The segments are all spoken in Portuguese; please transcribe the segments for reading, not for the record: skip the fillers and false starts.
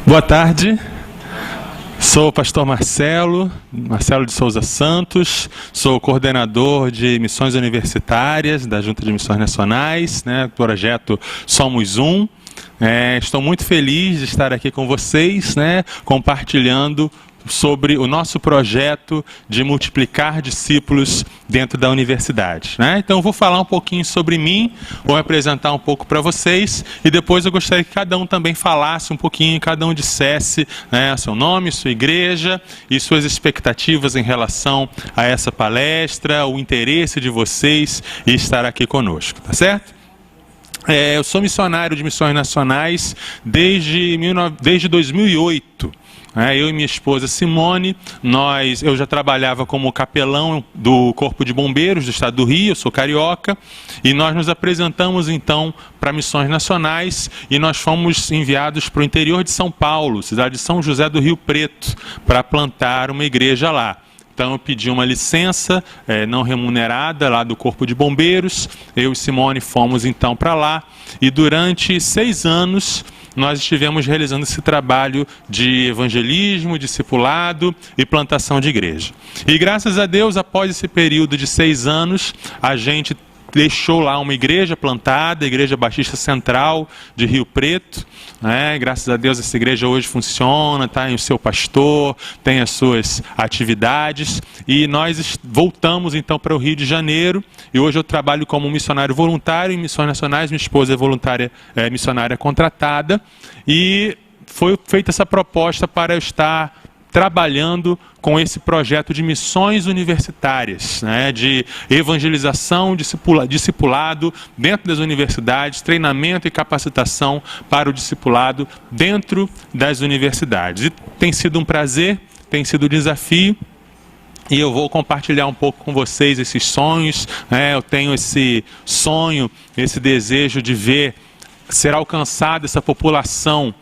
Boa tarde, sou o pastor Marcelo de Souza Santos, sou coordenador de missões universitárias da Junta de Missões Nacionais, projeto Somos Um. Estou muito feliz de estar aqui com vocês, compartilhando sobre o nosso projeto de multiplicar discípulos dentro da universidade. Então eu vou falar um pouquinho sobre mim, vou me apresentar um pouco para vocês e depois eu gostaria que cada um também falasse um pouquinho, cada um dissesse seu nome, sua igreja e suas expectativas em relação a essa palestra, o interesse de vocês em estar aqui conosco, tá certo? Eu sou missionário de missões nacionais desde 2008. Eu e minha esposa Simone, eu já trabalhava como capelão do Corpo de Bombeiros do Estado do Rio, eu sou carioca, e nós nos apresentamos então para missões nacionais e nós fomos enviados para o interior de São Paulo, cidade de São José do Rio Preto, para plantar uma igreja lá. Então eu pedi uma licença não remunerada lá do Corpo de Bombeiros, eu e Simone fomos então para lá e durante 6 anos nós estivemos realizando esse trabalho de evangelismo, discipulado e plantação de igreja. E graças a Deus, após esse período de 6 anos, a gente deixou lá uma igreja plantada, a Igreja Batista Central de Rio Preto. Graças a Deus essa igreja hoje funciona, tem o seu pastor, tem as suas atividades. E nós voltamos então para o Rio de Janeiro. E hoje eu trabalho como missionário voluntário em Missões Nacionais. Minha esposa é missionária contratada. E foi feita essa proposta para eu estar trabalhando com esse projeto de missões universitárias, de evangelização, discipulado dentro das universidades, treinamento e capacitação para o discipulado dentro das universidades. E tem sido um prazer, tem sido um desafio, e eu vou compartilhar um pouco com vocês esses sonhos. Eu tenho esse sonho, esse desejo de ver ser alcançada essa população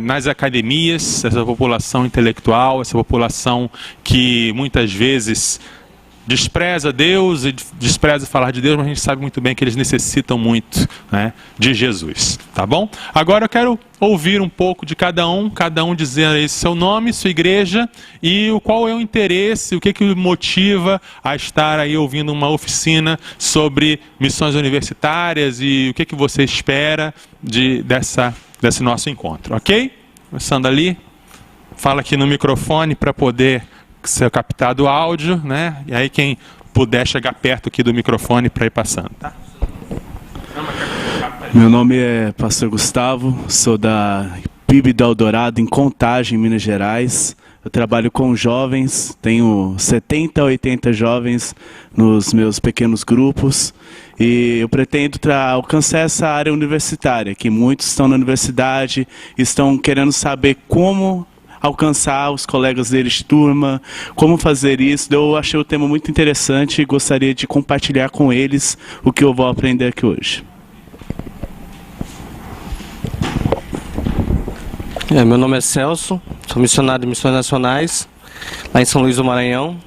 nas academias, essa população intelectual, essa população que muitas vezes despreza Deus e despreza falar de Deus, mas a gente sabe muito bem que eles necessitam muito de Jesus, tá bom? Agora eu quero ouvir um pouco de cada um dizer aí seu nome, sua igreja e qual é o interesse, o que o motiva a estar aí ouvindo uma oficina sobre missões universitárias e o que você espera desse nosso encontro, ok? Começando ali, fala aqui no microfone para poder ser captado o áudio, E aí quem puder chegar perto aqui do microfone para ir passando, tá? Meu nome é Pastor Gustavo, sou da PIB do Eldorado, em Contagem, Minas Gerais. Eu trabalho com jovens, tenho 70 a 80 jovens nos meus pequenos grupos e eu pretendo alcançar essa área universitária, que muitos estão na universidade, estão querendo saber como alcançar os colegas deles de turma, como fazer isso. Eu achei o tema muito interessante e gostaria de compartilhar com eles o que eu vou aprender aqui hoje. Meu nome é Celso, sou missionário de Missões Nacionais, lá em São Luís do Maranhão.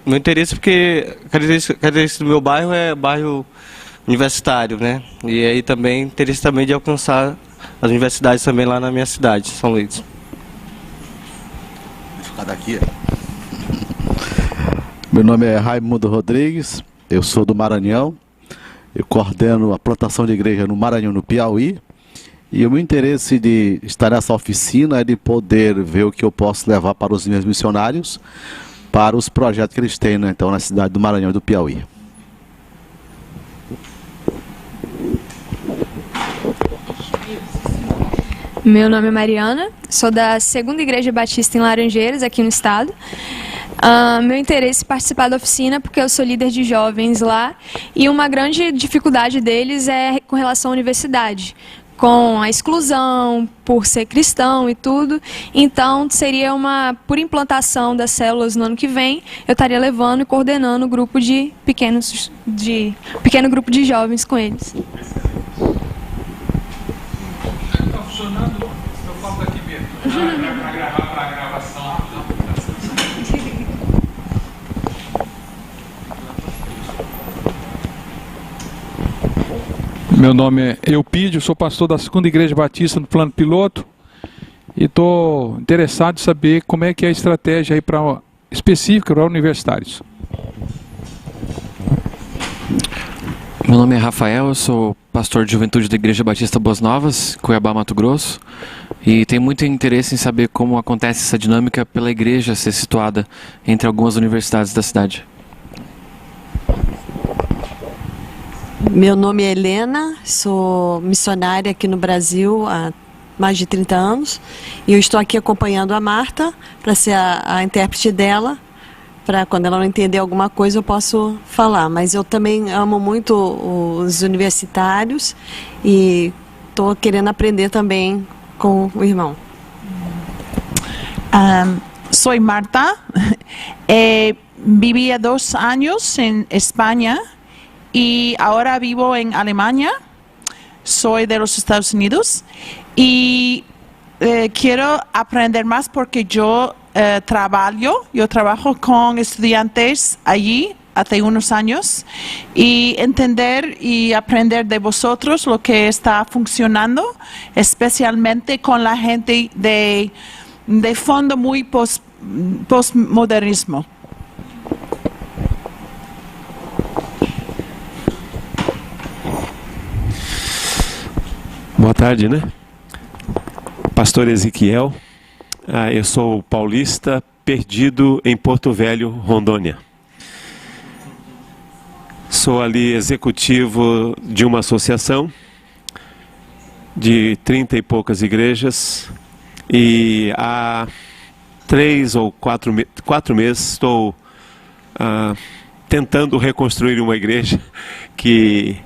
Meu interesse, porque a característica do meu bairro é bairro universitário, E aí também interesse também de alcançar as universidades também lá na minha cidade, São Luís. Daqui. Meu nome é Raimundo Rodrigues, eu sou do Maranhão, eu coordeno a plantação de igreja no Maranhão, no Piauí, e o meu interesse de estar nessa oficina é de poder ver o que eu posso levar para os meus missionários, para os projetos que eles têm, então, na cidade do Maranhão e do Piauí. Meu nome é Mariana, sou da 2ª Igreja Batista em Laranjeiras, aqui no estado. Meu interesse é participar da oficina porque eu sou líder de jovens lá e uma grande dificuldade deles é com relação à universidade, com a exclusão, por ser cristão e tudo. Então seria por implantação das células no ano que vem, eu estaria levando e coordenando o grupo pequeno grupo de jovens com eles. Está funcionando? Eu falo aqui mesmo. Para gravar para a gravação. Meu nome é Eupídio, sou pastor da 2ª Igreja Batista do Plano Piloto e estou interessado em saber como é que é a estratégia aí específica para universitários. Meu nome é Rafael, eu sou pastor de juventude da Igreja Batista Boas Novas, Cuiabá, Mato Grosso, e tenho muito interesse em saber como acontece essa dinâmica pela igreja ser situada entre algumas universidades da cidade. Meu nome é Helena, sou missionária aqui no Brasil há mais de 30 anos e eu estou aqui acompanhando a Marta para ser a intérprete dela, para quando ela não entender alguma coisa eu posso falar. Mas eu também amo muito os universitários e estou querendo aprender também com o irmão. Soy Marta, viví 2 años en España y ahora vivo en Alemania. Soy de los Estados Unidos y quiero aprender más porque yo trabajo con estudiantes allí hace unos años y entender y aprender de vosotros lo que está funcionando, especialmente con la gente de fondo muy postmodernismo. Boa tarde, né? Pastor Ezequiel, eu sou paulista, perdido em Porto Velho, Rondônia. Sou ali executivo de uma associação de 30 e poucas igrejas e há 3 ou 4 meses estou tentando reconstruir uma igreja que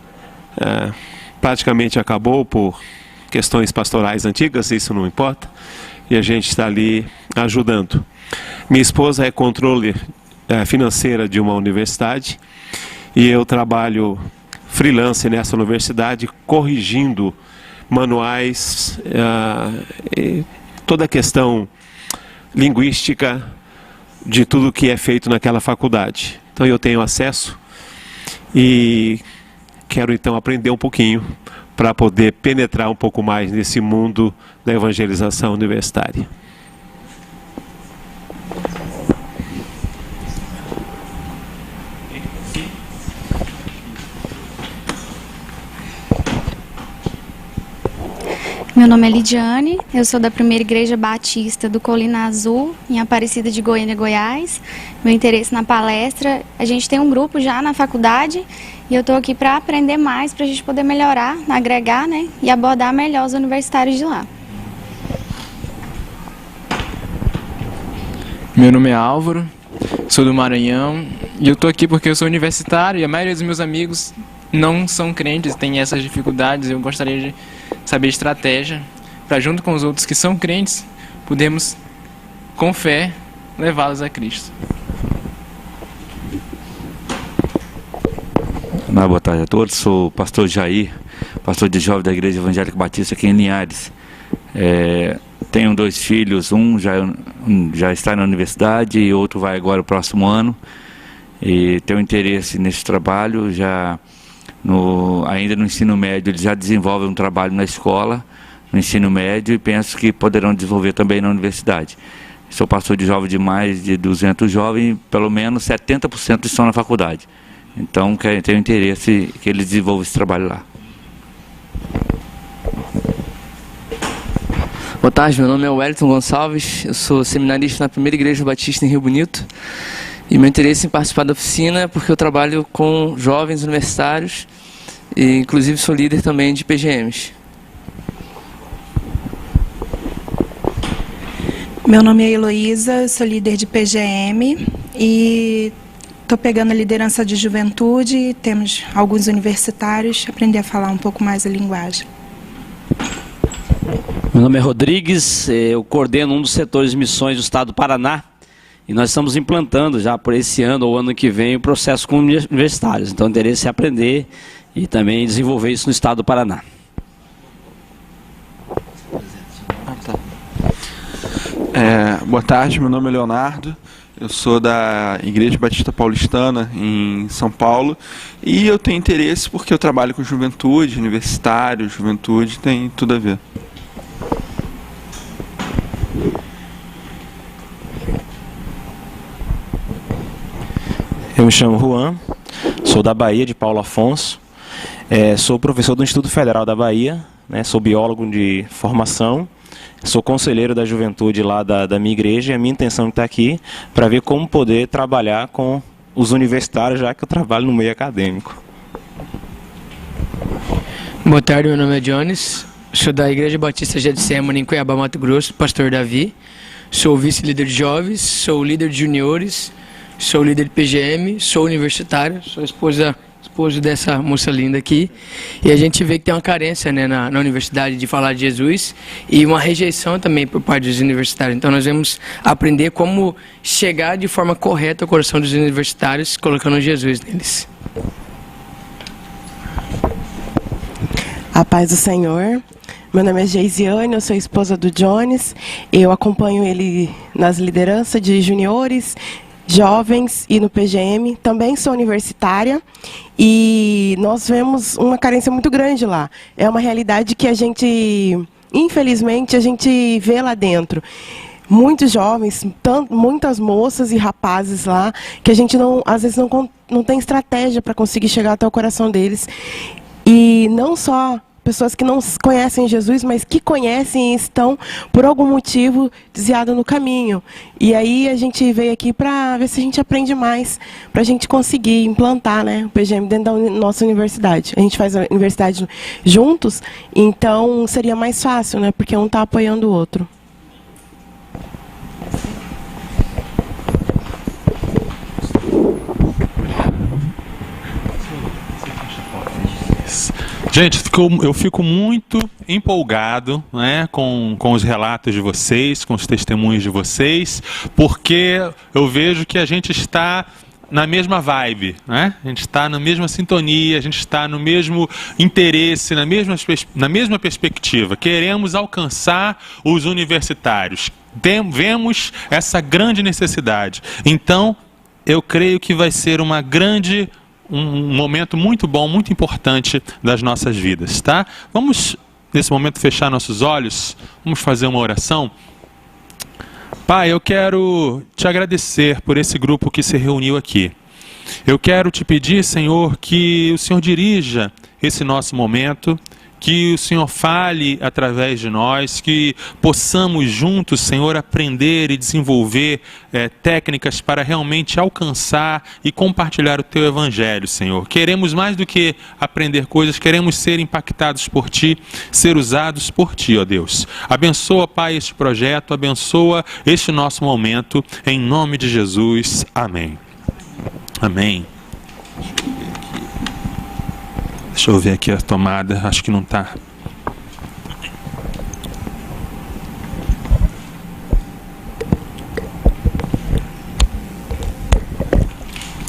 praticamente acabou por questões pastorais antigas, isso não importa, e a gente está ali ajudando. Minha esposa é controle financeira de uma universidade e eu trabalho freelance nessa universidade corrigindo manuais, toda a questão linguística de tudo que é feito naquela faculdade. Então eu tenho acesso e quero então aprender um pouquinho para poder penetrar um pouco mais nesse mundo da evangelização universitária. Meu nome é Lidiane, eu sou da Primeira Igreja Batista do Colina Azul, em Aparecida de Goiânia, Goiás. Meu interesse na palestra, a gente tem um grupo já na faculdade e eu estou aqui para aprender mais, para a gente poder melhorar, agregar, né, e abordar melhor os universitários de lá. Meu nome é Álvaro, sou do Maranhão e eu estou aqui porque eu sou universitário e a maioria dos meus amigos não são crentes, têm essas dificuldades. Eu gostaria de saber estratégia para, junto com os outros que são crentes, podermos, com fé, levá-los a Cristo. Boa tarde a todos, sou o pastor Jair, pastor de jovem da Igreja Evangélica Batista aqui em Linhares. Tenho 2 filhos, um já está na universidade e outro vai agora o próximo ano. E tenho interesse nesse trabalho, ainda no ensino médio, eles já desenvolvem um trabalho na escola, no ensino médio, e penso que poderão desenvolver também na universidade. Sou pastor de jovem de mais de 200 jovens, pelo menos 70% estão na faculdade. Então, tenho interesse que eles desenvolvam esse trabalho lá. Boa tarde, meu nome é Wellington Gonçalves, eu sou seminarista na Primeira Igreja Batista em Rio Bonito. E meu interesse em participar da oficina é porque eu trabalho com jovens universitários e inclusive sou líder também de PGMs. Meu nome é Heloísa, sou líder de PGM e estou pegando a liderança de juventude. Temos alguns universitários, aprender a falar um pouco mais a linguagem. Meu nome é Rodrigues, eu coordeno um dos setores de missões do estado do Paraná. E nós estamos implantando já por esse ano ou ano que vem o processo com universitários. Então o interesse é aprender e também desenvolver isso no estado do Paraná. Boa tarde, meu nome é Leonardo, eu sou da Igreja Batista Paulistana em São Paulo e eu tenho interesse porque eu trabalho com juventude, universitário, juventude, tem tudo a ver. Eu me chamo Juan, sou da Bahia, de Paulo Afonso. Sou professor do Instituto Federal da Bahia, né? Sou biólogo de formação. Sou conselheiro da juventude lá da minha igreja e a minha intenção é estar aqui para ver como poder trabalhar com os universitários, já que eu trabalho no meio acadêmico. Boa tarde, meu nome é Jones, sou da Igreja Batista Getsemane em Cuiabá, Mato Grosso, pastor Davi. Sou vice-líder de jovens, sou líder de juniores, sou líder de PGM, sou universitário, sou esposo dessa moça linda aqui. E a gente vê que tem uma carência, né, na universidade de falar de Jesus e uma rejeição também por parte dos universitários. Então nós vamos aprender como chegar de forma correta ao coração dos universitários, colocando Jesus neles. A paz do Senhor. Meu nome é Geisiane, eu sou esposa do Jones. Eu acompanho ele nas lideranças de juniores, jovens e no PGM. Também sou universitária e nós vemos uma carência muito grande lá. É uma realidade que a gente, infelizmente, a gente vê lá dentro. Muitos jovens, muitas moças e rapazes lá, que a gente às vezes não tem estratégia para conseguir chegar até o coração deles. E não só pessoas que não conhecem Jesus, mas que conhecem e estão, por algum motivo, desviados no caminho. E aí a gente veio aqui para ver se a gente aprende mais, para a gente conseguir implantar, né, o PGM dentro da nossa universidade. A gente faz a universidade juntos, então seria mais fácil, né, porque um está apoiando o outro. Gente, eu fico muito empolgado, né, com os relatos de vocês, com os testemunhos de vocês, porque eu vejo que a gente está na mesma vibe, né? A gente está na mesma sintonia, a gente está no mesmo interesse, na mesma perspectiva. Queremos alcançar os universitários. Vemos essa grande necessidade. Então, eu creio que vai ser um momento muito bom, muito importante das nossas vidas, tá? Vamos, nesse momento, fechar nossos olhos, vamos fazer uma oração. Pai, eu quero te agradecer por esse grupo que se reuniu aqui. Eu quero te pedir, Senhor, que o Senhor dirija esse nosso momento, que o Senhor fale através de nós, que possamos juntos, Senhor, aprender e desenvolver técnicas para realmente alcançar e compartilhar o Teu Evangelho, Senhor. Queremos mais do que aprender coisas, queremos ser impactados por Ti, ser usados por Ti, ó Deus. Abençoa, Pai, este projeto, abençoa este nosso momento, em nome de Jesus. Amém. Amém. Deixa eu ver aqui a tomada, acho que não está.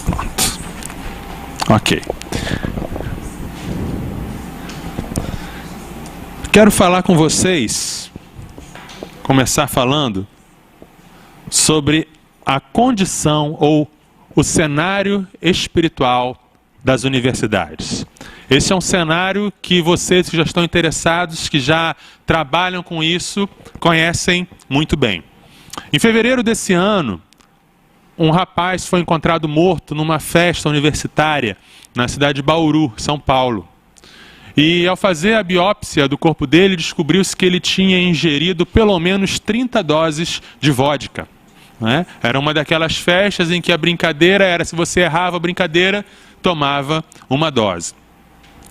Pronto. Ok. Quero falar com vocês, começar falando sobre a condição ou o cenário espiritual das universidades. Esse é um cenário que vocês que já estão interessados, que já trabalham com isso, conhecem muito bem. Em fevereiro desse ano, um rapaz foi encontrado morto numa festa universitária na cidade de Bauru, São Paulo. E ao fazer a biópsia do corpo dele, descobriu-se que ele tinha ingerido pelo menos 30 doses de vodka. Né? Era uma daquelas festas em que a brincadeira era, se você errava a brincadeira, tomava uma dose.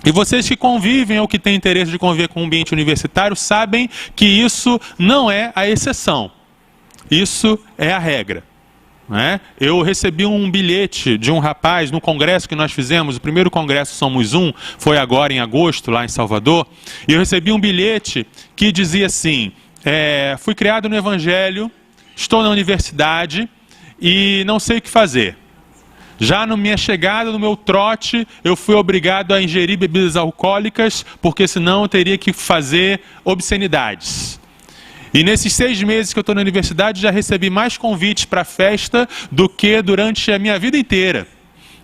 E vocês que convivem ou que têm interesse de conviver com o ambiente universitário sabem que isso não é a exceção. Isso é a regra. Né? Eu recebi um bilhete de um rapaz no congresso que nós fizemos, o primeiro congresso Somos Um, foi agora em agosto, lá em Salvador, e eu recebi um bilhete que dizia assim, fui criado no Evangelho, estou na universidade e não sei o que fazer. Já na minha chegada, no meu trote, eu fui obrigado a ingerir bebidas alcoólicas, porque senão eu teria que fazer obscenidades. E nesses 6 meses que eu estou na universidade, já recebi mais convites para festa do que durante a minha vida inteira.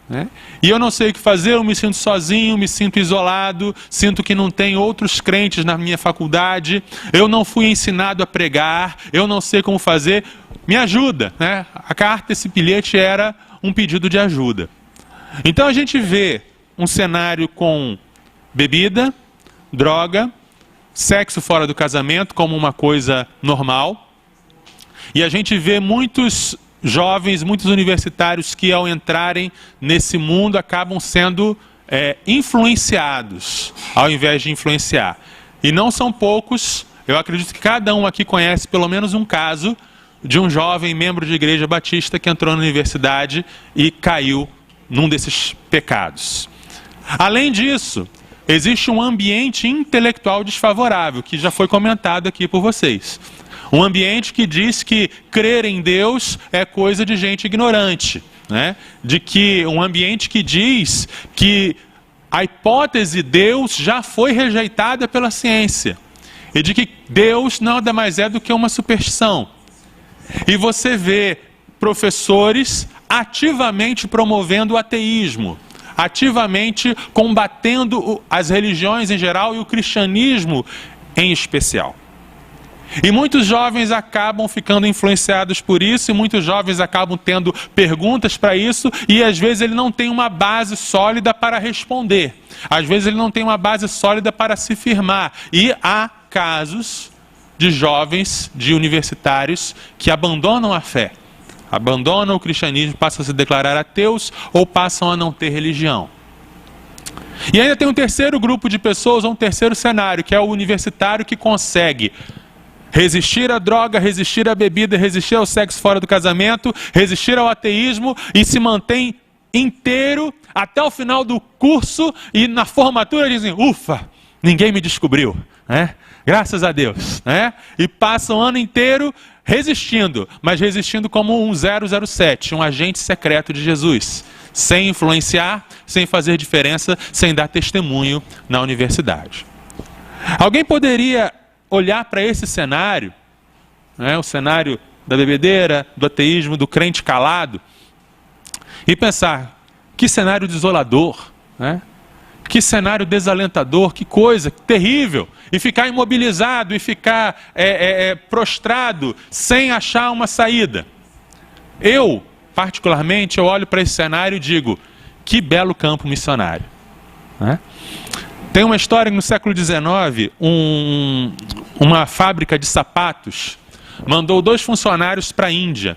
Né? E eu não sei o que fazer, eu me sinto sozinho, me sinto isolado, sinto que não tem outros crentes na minha faculdade, eu não fui ensinado a pregar, eu não sei como fazer, me ajuda. Né? A carta, esse bilhete era um pedido de ajuda. Então a gente vê um cenário com bebida, droga, sexo fora do casamento como uma coisa normal. E a gente vê muitos jovens, muitos universitários que ao entrarem nesse mundo acabam sendo influenciados, ao invés de influenciar. E não são poucos, eu acredito que cada um aqui conhece pelo menos um caso de um jovem membro de igreja batista que entrou na universidade e caiu num desses pecados. Além disso, existe um ambiente intelectual desfavorável, que já foi comentado aqui por vocês. Um ambiente que diz que crer em Deus é coisa de gente ignorante, né? Um ambiente que diz que a hipótese Deus já foi rejeitada pela ciência. E de que Deus nada mais é do que uma superstição. E você vê professores ativamente promovendo o ateísmo, ativamente combatendo as religiões em geral e o cristianismo em especial. E muitos jovens acabam ficando influenciados por isso, e muitos jovens acabam tendo perguntas para isso, e às vezes ele não tem uma base sólida para responder. Às vezes ele não tem uma base sólida para se firmar. E há casos de jovens, de universitários, que abandonam a fé, abandonam o cristianismo, passam a se declarar ateus ou passam a não ter religião. E ainda tem um terceiro grupo de pessoas, um terceiro cenário, que é o universitário que consegue resistir à droga, resistir à bebida, resistir ao sexo fora do casamento, resistir ao ateísmo e se mantém inteiro até o final do curso, e na formatura dizem, ufa, ninguém me descobriu, né? Graças a Deus, né? E passa o ano inteiro resistindo, mas resistindo como um 007, um agente secreto de Jesus, sem influenciar, sem fazer diferença, sem dar testemunho na universidade. Alguém poderia olhar para esse cenário, né, o cenário da bebedeira, do ateísmo, do crente calado, e pensar, que cenário desolador, né? Que cenário desalentador, que coisa terrível, e ficar imobilizado, e ficar prostrado, sem achar uma saída. Eu, particularmente, eu olho para esse cenário e digo, que belo campo missionário, né? Tem uma história que no século XIX, uma fábrica de sapatos mandou 2 funcionários para a Índia,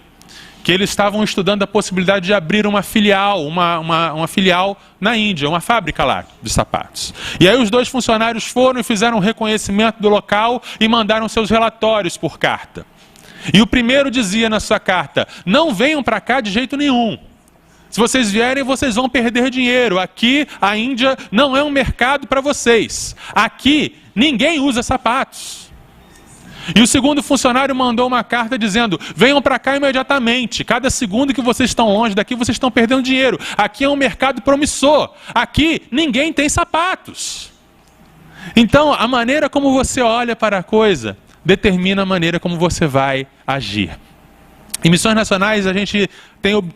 que eles estavam estudando a possibilidade de abrir uma filial, uma filial na Índia, uma fábrica lá de sapatos. E aí os 2 funcionários foram e fizeram um reconhecimento do local e mandaram seus relatórios por carta. E o primeiro dizia na sua carta, não venham para cá de jeito nenhum. Se vocês vierem, vocês vão perder dinheiro. Aqui, a Índia não é um mercado para vocês. Aqui, ninguém usa sapatos. E o segundo funcionário mandou uma carta dizendo, venham para cá imediatamente. Cada segundo que vocês estão longe daqui, vocês estão perdendo dinheiro. Aqui é um mercado promissor. Aqui, ninguém tem sapatos. Então, a maneira como você olha para a coisa determina a maneira como você vai agir. Em Missões Nacionais, a gente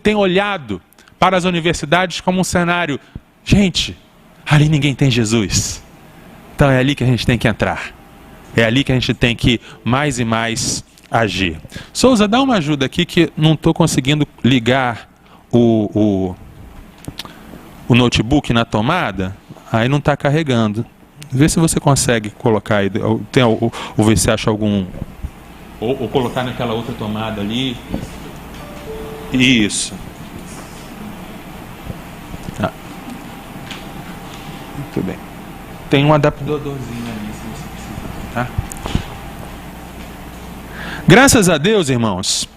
tem olhado para as universidades como um cenário, gente, ali ninguém tem Jesus. Então é ali que a gente tem que entrar. É ali que a gente tem que mais e mais agir. Souza, dá uma ajuda aqui que não estou conseguindo ligar o notebook na tomada, aí não está carregando. Vê se você consegue colocar aí, ou ver se acha algum, ou colocar naquela outra tomada ali. Isso. Muito bem. Tem um adaptadorzinho ali, se você precisar, tá? Graças a Deus, irmãos,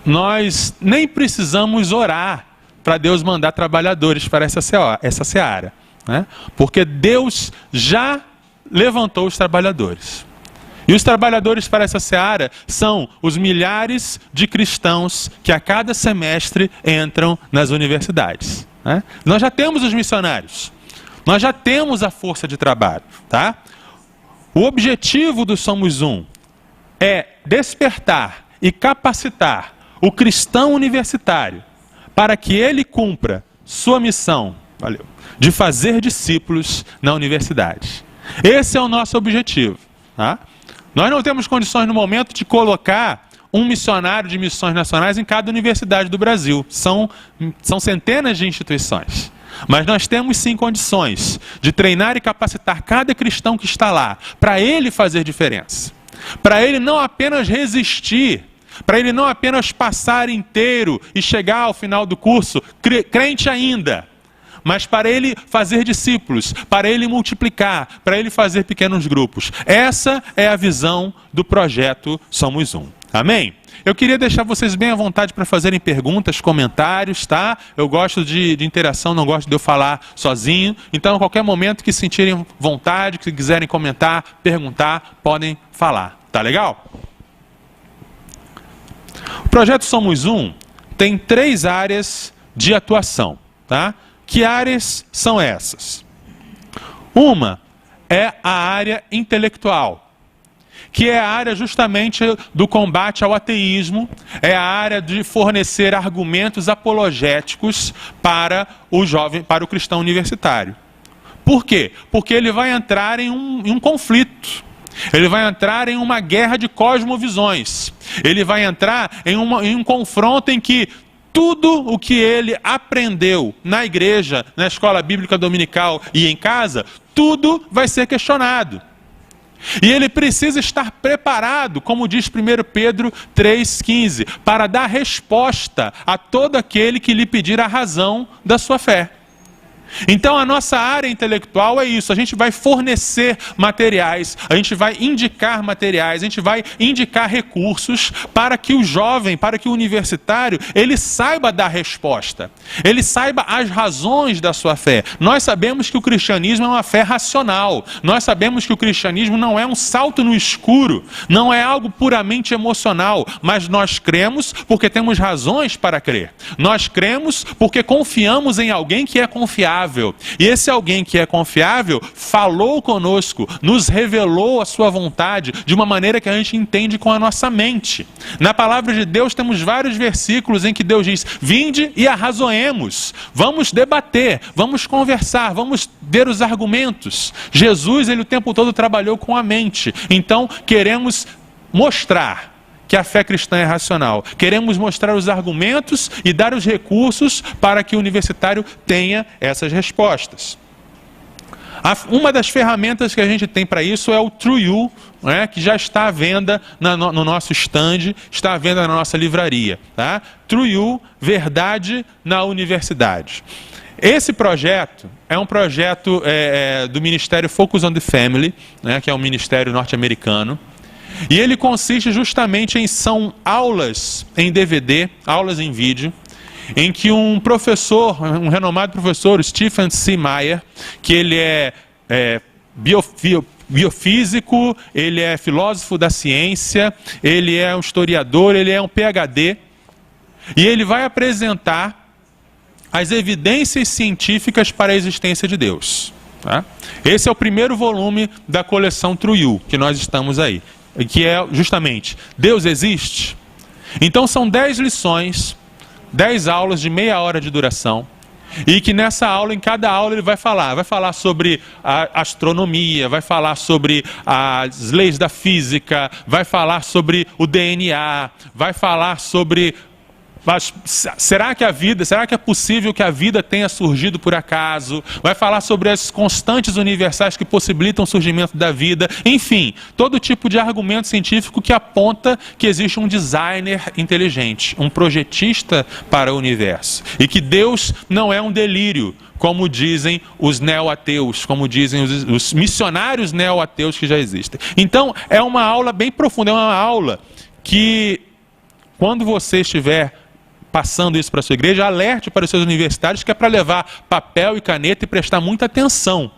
nós nem precisamos orar para Deus mandar trabalhadores para essa seara, né? Porque Deus já levantou os trabalhadores. E os trabalhadores para essa seara são os milhares de cristãos que a cada semestre entram nas universidades, né? Nós já temos os missionários. Nós já temos a força de trabalho, tá? O objetivo do Somos Um é despertar e capacitar o cristão universitário para que ele cumpra sua missão, de fazer discípulos na universidade. Esse é o nosso objetivo, tá? Nós não temos condições no momento de colocar um missionário de missões nacionais em cada universidade do Brasil. São centenas de instituições. Mas nós temos sim condições de treinar e capacitar cada cristão que está lá, para ele fazer diferença. Para ele não apenas resistir, para ele não apenas passar inteiro e chegar ao final do curso crente ainda, mas para ele fazer discípulos, para ele multiplicar, para ele fazer pequenos grupos. Essa é a visão do projeto Somos Um. Amém? Eu queria deixar vocês bem à vontade para fazerem perguntas, comentários, tá? Eu gosto de interação, não gosto de eu falar sozinho. Então, a qualquer momento que sentirem vontade, que quiserem comentar, perguntar, podem falar. Tá legal? O projeto Somos Um tem 3 áreas de atuação, tá? Que áreas são essas? Uma é a área intelectual, que é a área justamente do combate ao ateísmo, é a área de fornecer argumentos apologéticos para o jovem, para o cristão universitário. Por quê? Porque ele vai entrar em um conflito. Ele vai entrar em uma guerra de cosmovisões. Ele vai entrar em um confronto em que tudo o que ele aprendeu na igreja, na escola bíblica dominical e em casa, tudo vai ser questionado. E ele precisa estar preparado, como diz 1 Pedro 3,15, para dar resposta a todo aquele que lhe pedir a razão da sua fé. Então a nossa área intelectual é isso, a gente vai fornecer materiais, a gente vai indicar materiais, a gente vai indicar recursos para que o jovem, para que o universitário, ele saiba dar resposta, ele saiba as razões da sua fé. Nós sabemos que o cristianismo é uma fé racional, nós sabemos que o cristianismo não é um salto no escuro, não é algo puramente emocional, mas nós cremos porque temos razões para crer. Nós cremos porque confiamos em alguém que é confiável. E esse alguém que é confiável falou conosco, nos revelou a sua vontade de uma maneira que a gente entende com a nossa mente. Na palavra de Deus temos vários versículos em que Deus diz: vinde e arrazoemos, vamos debater, vamos conversar, vamos ver os argumentos. Jesus, ele o tempo todo trabalhou com a mente. Então queremos mostrar que a fé cristã é racional. Queremos mostrar os argumentos e dar os recursos para que o universitário tenha essas respostas. Uma das ferramentas que a gente tem para isso é o True You, né, que já está à venda no nosso stand, está à venda na nossa livraria. Tá? True You, verdade na universidade. Esse projeto é um projeto do Ministério Focus on the Family, né, que é um ministério norte-americano. E ele consiste justamente são aulas em DVD, aulas em vídeo, em que um professor, um renomado professor, Stephen C. Meyer, que ele é biofísico, ele é filósofo da ciência, ele é um historiador, ele é um PhD, e ele vai apresentar as evidências científicas para a existência de Deus. Tá? Esse é o primeiro volume da coleção True You, que nós estamos aí. Que é justamente, Deus existe? Então são 10 lições, 10 aulas de meia hora de duração, e que nessa aula, em cada aula ele vai falar sobre a astronomia, vai falar sobre as leis da física, vai falar sobre o DNA, vai falar sobre... Mas será que é possível que a vida tenha surgido por acaso? Vai falar sobre as constantes universais que possibilitam o surgimento da vida. Enfim, todo tipo de argumento científico que aponta que existe um designer inteligente, um projetista para o universo. E que Deus não é um delírio, como dizem os neo-ateus, como dizem os missionários neo-ateus que já existem. Então, é uma aula bem profunda, é uma aula que, quando você estiver passando isso para a sua igreja, alerte para os seus universitários que é para levar papel e caneta e prestar muita atenção,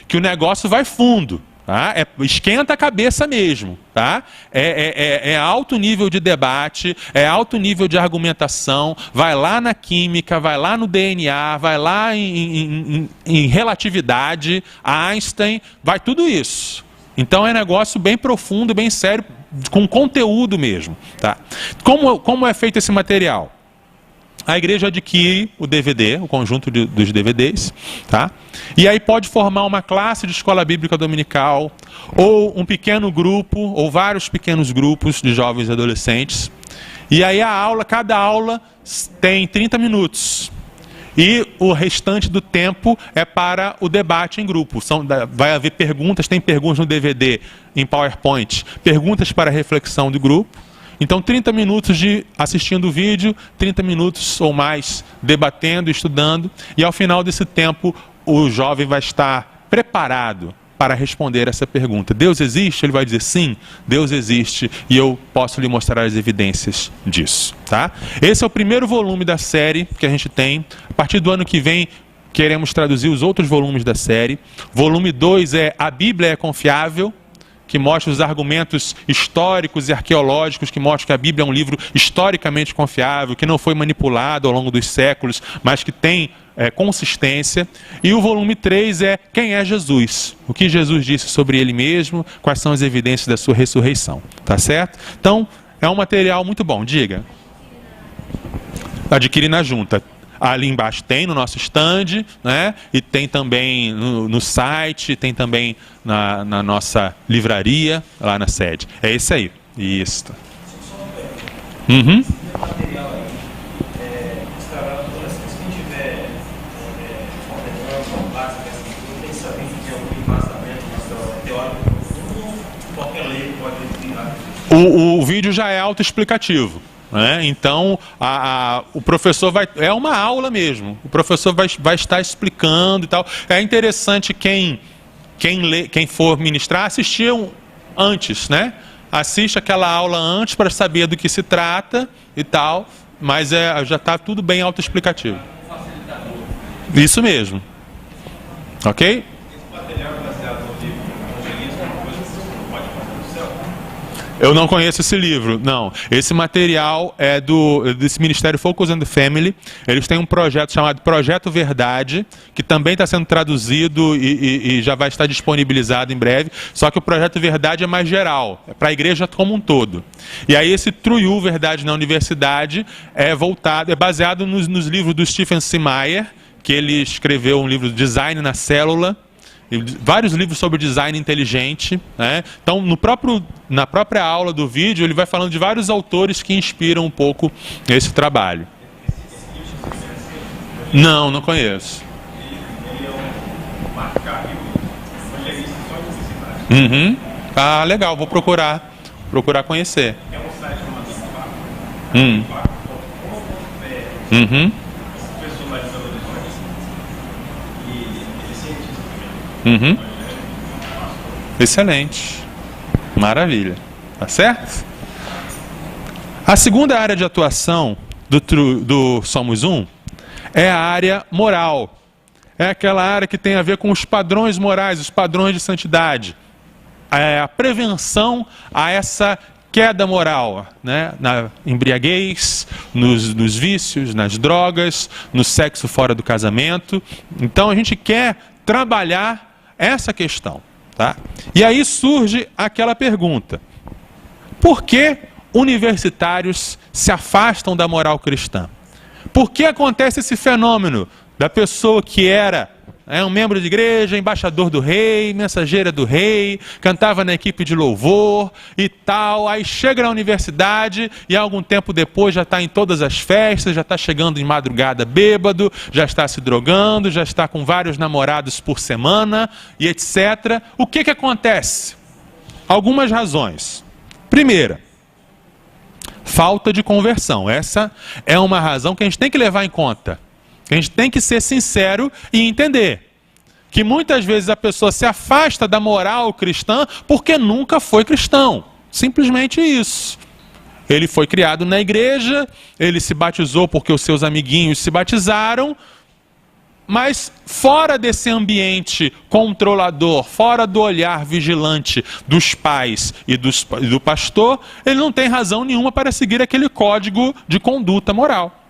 que o negócio vai fundo, tá? Esquenta a cabeça mesmo, tá? É alto nível de debate, é alto nível de argumentação, vai lá na química, vai lá no DNA, vai lá em relatividade, Einstein, vai tudo isso. Então é negócio bem profundo, bem sério, com conteúdo mesmo, tá? Como é feito esse material? a igreja adquire o DVD, o conjunto dos DVDs, tá? E aí pode formar uma classe de escola bíblica dominical, ou um pequeno grupo, ou vários pequenos grupos de jovens e adolescentes. E aí cada aula tem 30 minutos. E o restante do tempo é para o debate em grupo. Vai haver perguntas, tem perguntas no DVD em PowerPoint, perguntas para reflexão do grupo. Então 30 minutos de assistindo o vídeo, 30 minutos ou mais debatendo, estudando, e ao final desse tempo o jovem vai estar preparado para responder essa pergunta. Deus existe? Ele vai dizer sim, Deus existe e eu posso lhe mostrar as evidências disso. Tá? Esse é o primeiro volume da série que a gente tem. A partir do ano que vem queremos traduzir os outros volumes da série. Volume 2 é A Bíblia é Confiável, que mostra os argumentos históricos e arqueológicos que mostram que a Bíblia é um livro historicamente confiável, que não foi manipulado ao longo dos séculos, mas que tem consistência. E o volume 3 é Quem é Jesus? O que Jesus disse sobre ele mesmo, quais são as evidências da sua ressurreição. Tá certo? Então, é um material muito bom. Diga. Adquire na junta. Ali embaixo tem no nosso stand, né? E tem também no site, tem também na nossa livraria, lá na sede. É esse aí. Isso. Uhum. O vídeo já é autoexplicativo. Então, o professor é uma aula mesmo. O professor vai estar explicando e tal. É interessante quem for ministrar, assistir antes, né? Assiste aquela aula antes para saber do que se trata e tal. Mas já está tudo bem autoexplicativo. Isso mesmo. Ok? Eu não conheço esse livro, não. Esse material é desse Ministério Focus on the Family. Eles têm um projeto chamado Projeto Verdade, que também está sendo traduzido e já vai estar disponibilizado em breve. Só que o Projeto Verdade é mais geral, é para a igreja como um todo. E aí esse Truyu Verdade na Universidade é baseado nos livros do Stephen C. Meyer, que ele escreveu um livro Design na Célula, vários livros sobre design inteligente, né? Então, na própria aula do vídeo, ele vai falando de vários autores que inspiram um pouco esse trabalho. Não conheço. Uhum. Ah, legal, vou procurar conhecer. Uhum. Uhum. Excelente. Maravilha. Tá certo? A segunda área de atuação do Somos Um é a área moral. É aquela área que tem a ver com os padrões morais, os padrões de santidade. É a prevenção a essa queda moral, né? Na embriaguez, nos vícios, nas drogas, no sexo fora do casamento. Então a gente quer trabalhar essa questão, tá? E aí surge aquela pergunta: por que universitários se afastam da moral cristã? Por que acontece esse fenômeno da pessoa que era um membro de igreja, embaixador do rei, mensageira do rei, cantava na equipe de louvor e tal, aí chega na universidade e algum tempo depois já está em todas as festas, já está chegando em madrugada bêbado, já está se drogando, já está com vários namorados por semana e etc. O que acontece? Algumas razões. Primeira, falta de conversão. Essa é uma razão que a gente tem que levar em conta. A gente tem que ser sincero e entender que muitas vezes a pessoa se afasta da moral cristã porque nunca foi cristão. Simplesmente isso. Ele foi criado na igreja, ele se batizou porque os seus amiguinhos se batizaram, mas fora desse ambiente controlador, fora do olhar vigilante dos pais e do pastor, ele não tem razão nenhuma para seguir aquele código de conduta moral.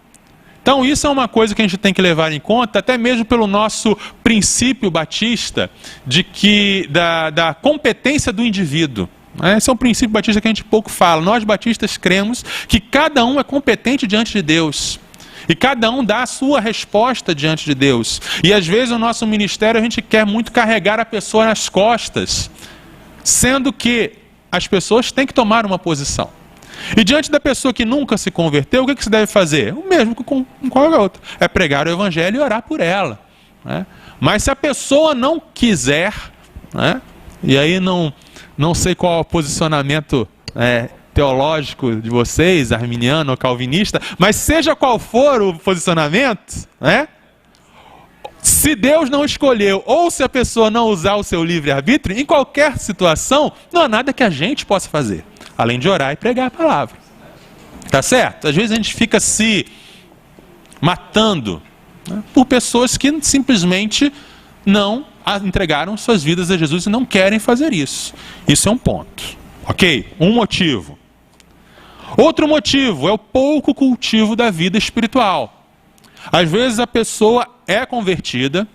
Então isso é uma coisa que a gente tem que levar em conta, até mesmo pelo nosso princípio batista, da competência do indivíduo. Esse é um princípio batista que a gente pouco fala. Nós batistas cremos que cada um é competente diante de Deus. E cada um dá a sua resposta diante de Deus. E às vezes o nosso ministério a gente quer muito carregar a pessoa nas costas, sendo que as pessoas têm que tomar uma posição. E diante da pessoa que nunca se converteu, o que se deve fazer? O mesmo que com qualquer outro. É pregar o evangelho e orar por ela, né? Mas se a pessoa não quiser, né? E aí não sei qual é o posicionamento teológico de vocês, arminiano ou calvinista, mas seja qual for o posicionamento, né? Se Deus não escolheu, ou se a pessoa não usar o seu livre-arbítrio, em qualquer situação, não há nada que a gente possa fazer, além de orar e pregar a palavra. Tá certo? Às vezes a gente fica se matando, né, por pessoas que simplesmente não entregaram suas vidas a Jesus e não querem fazer isso. Isso é um ponto. Ok? Um motivo. Outro motivo é o pouco cultivo da vida espiritual. Às vezes a pessoa é convertida,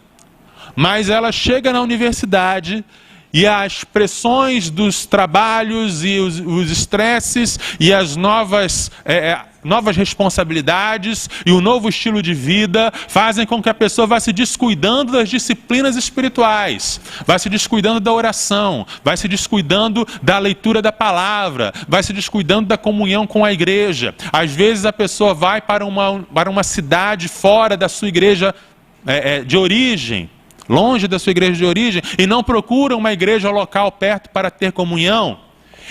mas ela chega na universidade e as pressões dos trabalhos e os estresses e as novas responsabilidades e o novo estilo de vida fazem com que a pessoa vá se descuidando das disciplinas espirituais, vai se descuidando da oração, vai se descuidando da leitura da palavra, vai se descuidando da comunhão com a igreja. Às vezes a pessoa vai para uma cidade fora da sua igreja de origem, longe da sua igreja de origem, e não procura uma igreja local perto para ter comunhão.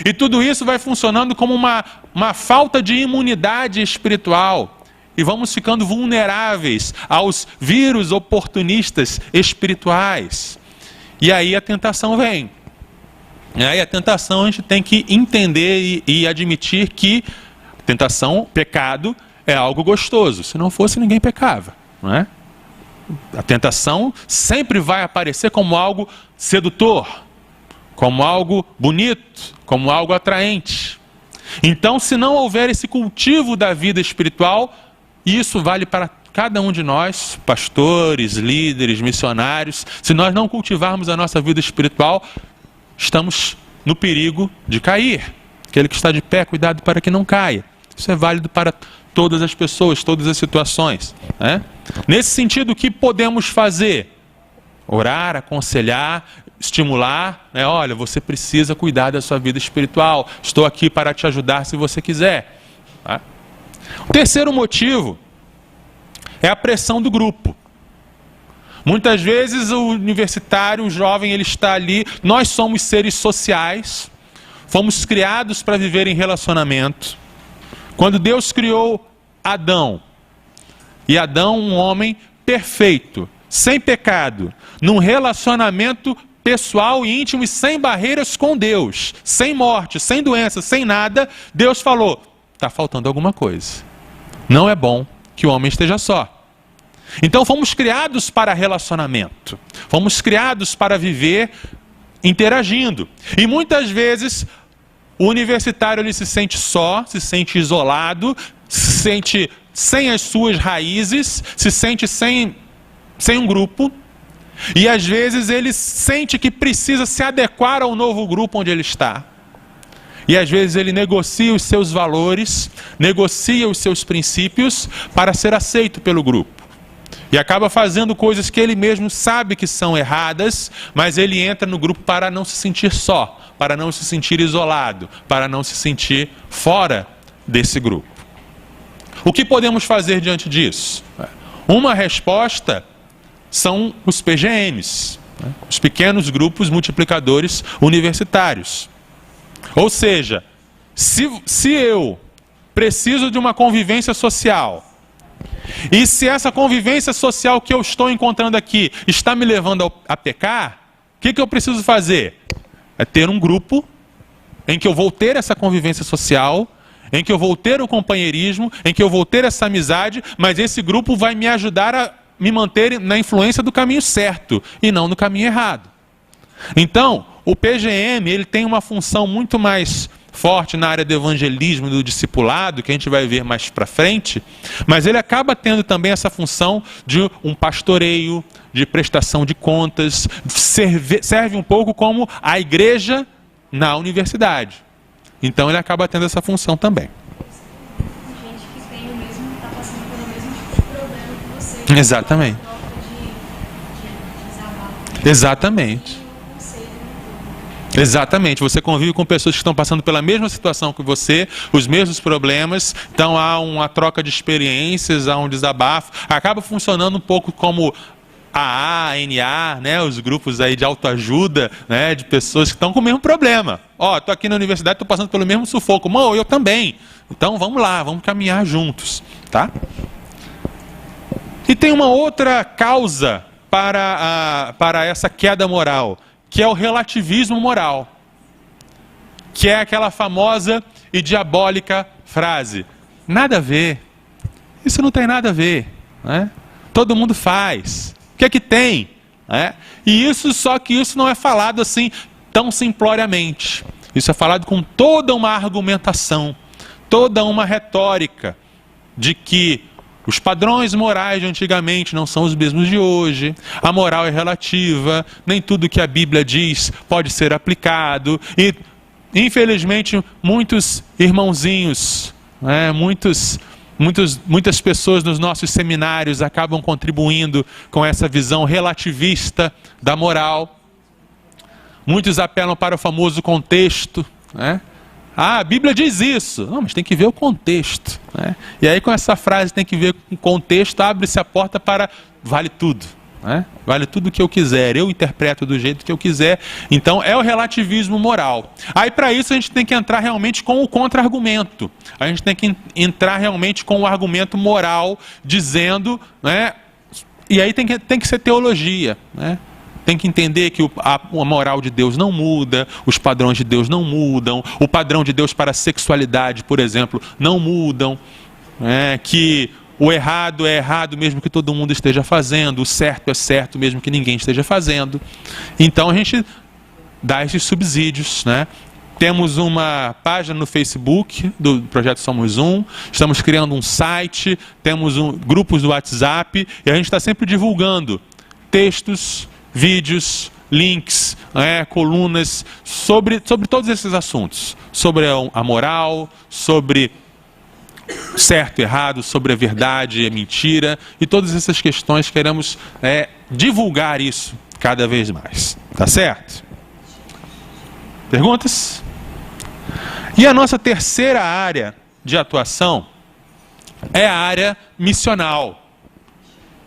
E tudo isso vai funcionando como uma falta de imunidade espiritual. E vamos ficando vulneráveis aos vírus oportunistas espirituais. E aí a tentação vem. E aí a tentação a gente tem que entender e admitir que tentação, pecado, é algo gostoso. Se não fosse, ninguém pecava, não é? A tentação sempre vai aparecer como algo sedutor, como algo bonito, como algo atraente. Então, se não houver esse cultivo da vida espiritual, isso vale para cada um de nós, pastores, líderes, missionários. Se nós não cultivarmos a nossa vida espiritual, estamos no perigo de cair. Aquele que está de pé, cuidado para que não caia. Isso é válido para todas as pessoas, todas as situações, né? Nesse sentido, o que podemos fazer? Orar, aconselhar, estimular, né? Olha, você precisa cuidar da sua vida espiritual. Estou aqui para te ajudar se você quiser. Tá? O terceiro motivo é a pressão do grupo. Muitas vezes o universitário, o jovem, ele está ali. Nós somos seres sociais, fomos criados para viver em relacionamento. Quando Deus criou Adão, e Adão, um homem perfeito, sem pecado, num relacionamento pessoal e íntimo e sem barreiras com Deus, sem morte, sem doença, sem nada, Deus falou, está faltando alguma coisa. Não é bom que o homem esteja só. Então fomos criados para relacionamento, fomos criados para viver interagindo. E muitas vezes o universitário ele se sente só, se sente isolado, se sente sem as suas raízes, se sente sem um grupo, e às vezes ele sente que precisa se adequar ao novo grupo onde ele está. E às vezes ele negocia os seus valores, negocia os seus princípios para ser aceito pelo grupo. E acaba fazendo coisas que ele mesmo sabe que são erradas, mas ele entra no grupo para não se sentir só, para não se sentir isolado, para não se sentir fora desse grupo. O que podemos fazer diante disso? Uma resposta são os PGMs, os pequenos grupos multiplicadores universitários. Ou seja, se eu preciso de uma convivência social, e se essa convivência social que eu estou encontrando aqui está me levando a pecar, o que eu preciso fazer? É ter um grupo em que eu vou ter essa convivência social, em que eu vou ter o companheirismo, em que eu vou ter essa amizade, mas esse grupo vai me ajudar a me manter na influência do caminho certo e não no caminho errado. Então, o PGM ele tem uma função muito mais forte na área do evangelismo e do discipulado, que a gente vai ver mais para frente, mas ele acaba tendo também essa função de um pastoreio, de prestação de contas, serve um pouco como a igreja na universidade. Então ele acaba tendo essa função também. Exatamente. Exatamente. Exatamente. Você convive com pessoas que estão passando pela mesma situação que você, os mesmos problemas, então há uma troca de experiências, há um desabafo, acaba funcionando um pouco como AA, NA, né, os grupos aí de autoajuda, né, de pessoas que estão com o mesmo problema. Ó, tô aqui na universidade, tô passando pelo mesmo sufoco. Mano, eu também. Então vamos lá, vamos caminhar juntos, tá? E tem uma outra causa para essa queda moral, que é o relativismo moral, que é aquela famosa e diabólica frase: nada a ver, isso não tem nada a ver, né? Todo mundo faz, o que é que tem? E isso, só que isso não é falado assim tão simploriamente, isso é falado com toda uma argumentação, toda uma retórica de que os padrões morais de antigamente não são os mesmos de hoje, a moral é relativa, nem tudo que a Bíblia diz pode ser aplicado, e infelizmente muitos irmãozinhos, muitas pessoas nos nossos seminários acabam contribuindo com essa visão relativista da moral. Muitos apelam para o famoso contexto, né? Ah, a Bíblia diz isso. Não, mas tem que ver o contexto, né? E aí com essa frase tem que ver o contexto, abre-se a porta para vale tudo, né? Vale tudo o que eu quiser, eu interpreto do jeito que eu quiser. Então é o relativismo moral. Aí para isso a gente tem que entrar realmente com o contra-argumento. A gente tem que entrar realmente com o argumento moral, dizendo, né? E aí tem que ser teologia, né? Tem que entender que a moral de Deus não muda, os padrões de Deus não mudam, o padrão de Deus para a sexualidade, por exemplo, não mudam, que o errado é errado mesmo que todo mundo esteja fazendo, o certo é certo mesmo que ninguém esteja fazendo. Então a gente dá esses subsídios, né? Temos uma página no Facebook do Projeto Somos Um, estamos criando um site, temos grupos do WhatsApp e a gente está sempre divulgando textos, vídeos, links, colunas sobre todos esses assuntos, sobre a moral, sobre certo e errado, sobre a verdade e a mentira, e todas essas questões queremos divulgar isso cada vez mais, tá certo? Perguntas? E a nossa terceira área de atuação é a área missional.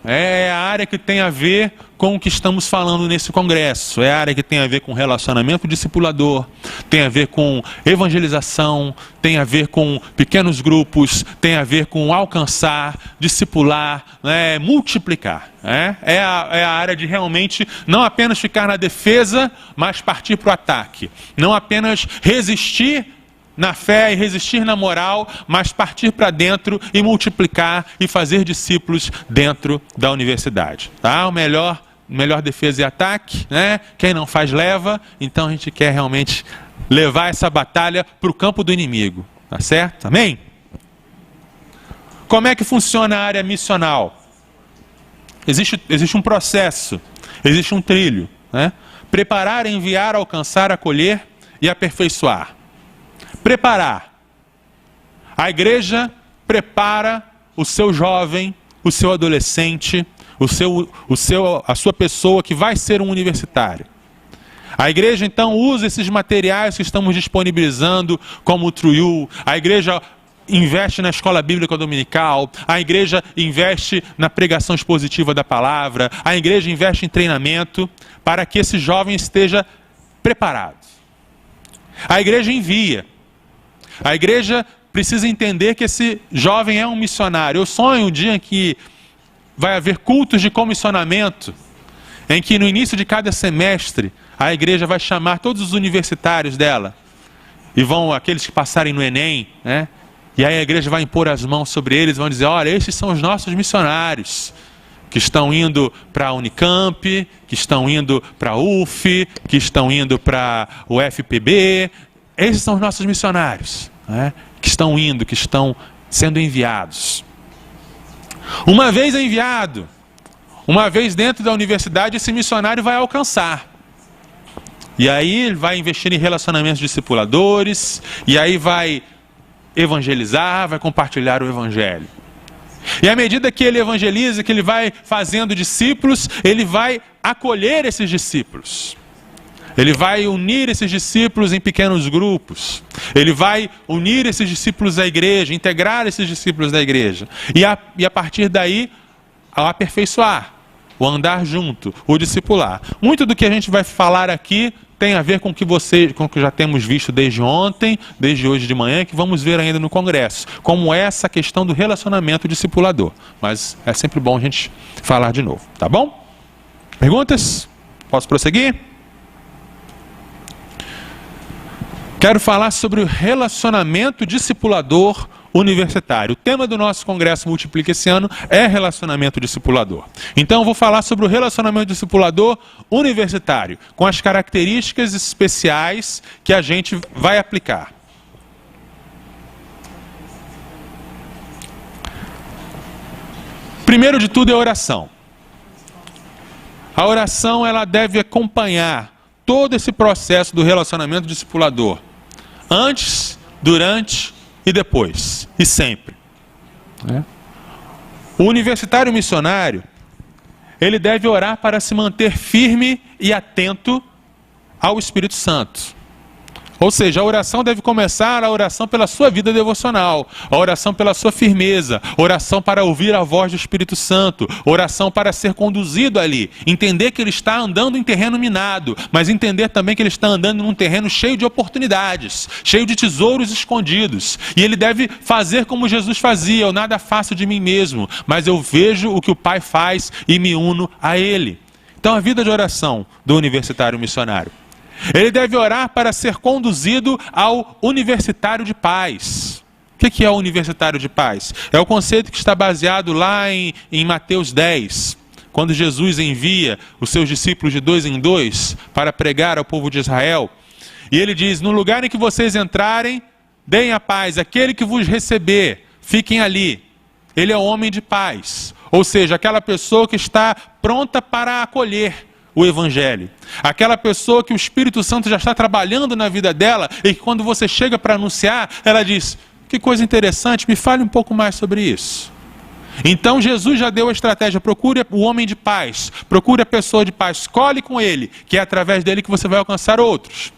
É a área que tem a ver com o que estamos falando nesse congresso. É a área que tem a ver com relacionamento discipulador, tem a ver com evangelização, tem a ver com pequenos grupos, tem a ver com alcançar, discipular, multiplicar. É a área de realmente não apenas ficar na defesa, mas partir para o ataque. Não apenas resistir na fé e resistir na moral, mas partir para dentro e multiplicar e fazer discípulos dentro da universidade. Tá? O melhor defesa e ataque, né? Quem não faz leva, então a gente quer realmente levar essa batalha para o campo do inimigo. Tá certo? Amém? Como é que funciona a área missional? Existe um processo, existe um trilho, né? Preparar, enviar, alcançar, acolher e aperfeiçoar. Preparar. A igreja prepara o seu jovem, o seu adolescente, a sua pessoa que vai ser um universitário. A igreja então usa esses materiais que estamos disponibilizando, como o Truyu. A igreja investe na escola bíblica dominical, a igreja investe na pregação expositiva da palavra, a igreja investe em treinamento para que esse jovem esteja preparado. A igreja envia. A igreja precisa entender que esse jovem é um missionário. Eu sonho um dia em que vai haver cultos de comissionamento, em que no início de cada semestre a igreja vai chamar todos os universitários dela, e vão aqueles que passarem no Enem, né? E aí a igreja vai impor as mãos sobre eles, vão dizer: olha, esses são os nossos missionários, que estão indo para a Unicamp, que estão indo para a UF, que estão indo para o FPB. Esses são os nossos missionários, né? Que estão indo, que estão sendo enviados. Uma vez enviado, uma vez dentro da universidade, esse missionário vai alcançar. E aí ele vai investir em relacionamentos discipuladores, e aí vai evangelizar, vai compartilhar o evangelho. E à medida que ele evangeliza, que ele vai fazendo discípulos, ele vai acolher esses discípulos. Ele vai unir esses discípulos em pequenos grupos. Ele vai unir esses discípulos à igreja, integrar esses discípulos da igreja. E a partir daí, ao aperfeiçoar, o andar junto, o discipular. Muito do que a gente vai falar aqui tem a ver com o que já temos visto desde ontem, desde hoje de manhã, que vamos ver ainda no congresso, como é essa questão do relacionamento discipulador. Mas é sempre bom a gente falar de novo, tá bom? Perguntas? Posso prosseguir? Quero falar sobre o relacionamento discipulador universitário. O tema do nosso congresso Multiplica esse ano é relacionamento discipulador. Então eu vou falar sobre o relacionamento discipulador universitário, com as características especiais que a gente vai aplicar. Primeiro de tudo é a oração. A oração, ela deve acompanhar todo esse processo do relacionamento discipulador, antes, durante e depois, e sempre. O universitário missionário, ele deve orar para se manter firme e atento ao Espírito Santo. Ou seja, a oração deve começar a oração pela sua vida devocional, a oração pela sua firmeza, oração para ouvir a voz do Espírito Santo, oração para ser conduzido ali, entender que ele está andando em terreno minado, mas entender também que ele está andando num terreno cheio de oportunidades, cheio de tesouros escondidos. E ele deve fazer como Jesus fazia: eu nada faço de mim mesmo, mas eu vejo o que o Pai faz e me uno a Ele. Então a vida de oração do universitário missionário. Ele deve orar para ser conduzido ao universitário de paz. O que é o universitário de paz? É o conceito que está baseado lá em Mateus 10, quando Jesus envia os seus discípulos de 2 em 2 para pregar ao povo de Israel. E ele diz: no lugar em que vocês entrarem, deem a paz. Aquele que vos receber, fiquem ali. Ele é o homem de paz. Ou seja, aquela pessoa que está pronta para acolher o Evangelho. Aquela pessoa que o Espírito Santo já está trabalhando na vida dela e que quando você chega para anunciar, ela diz: que coisa interessante, me fale um pouco mais sobre isso. Então Jesus já deu a estratégia: procure o homem de paz, procure a pessoa de paz, escolhe com ele, que é através dele que você vai alcançar outros.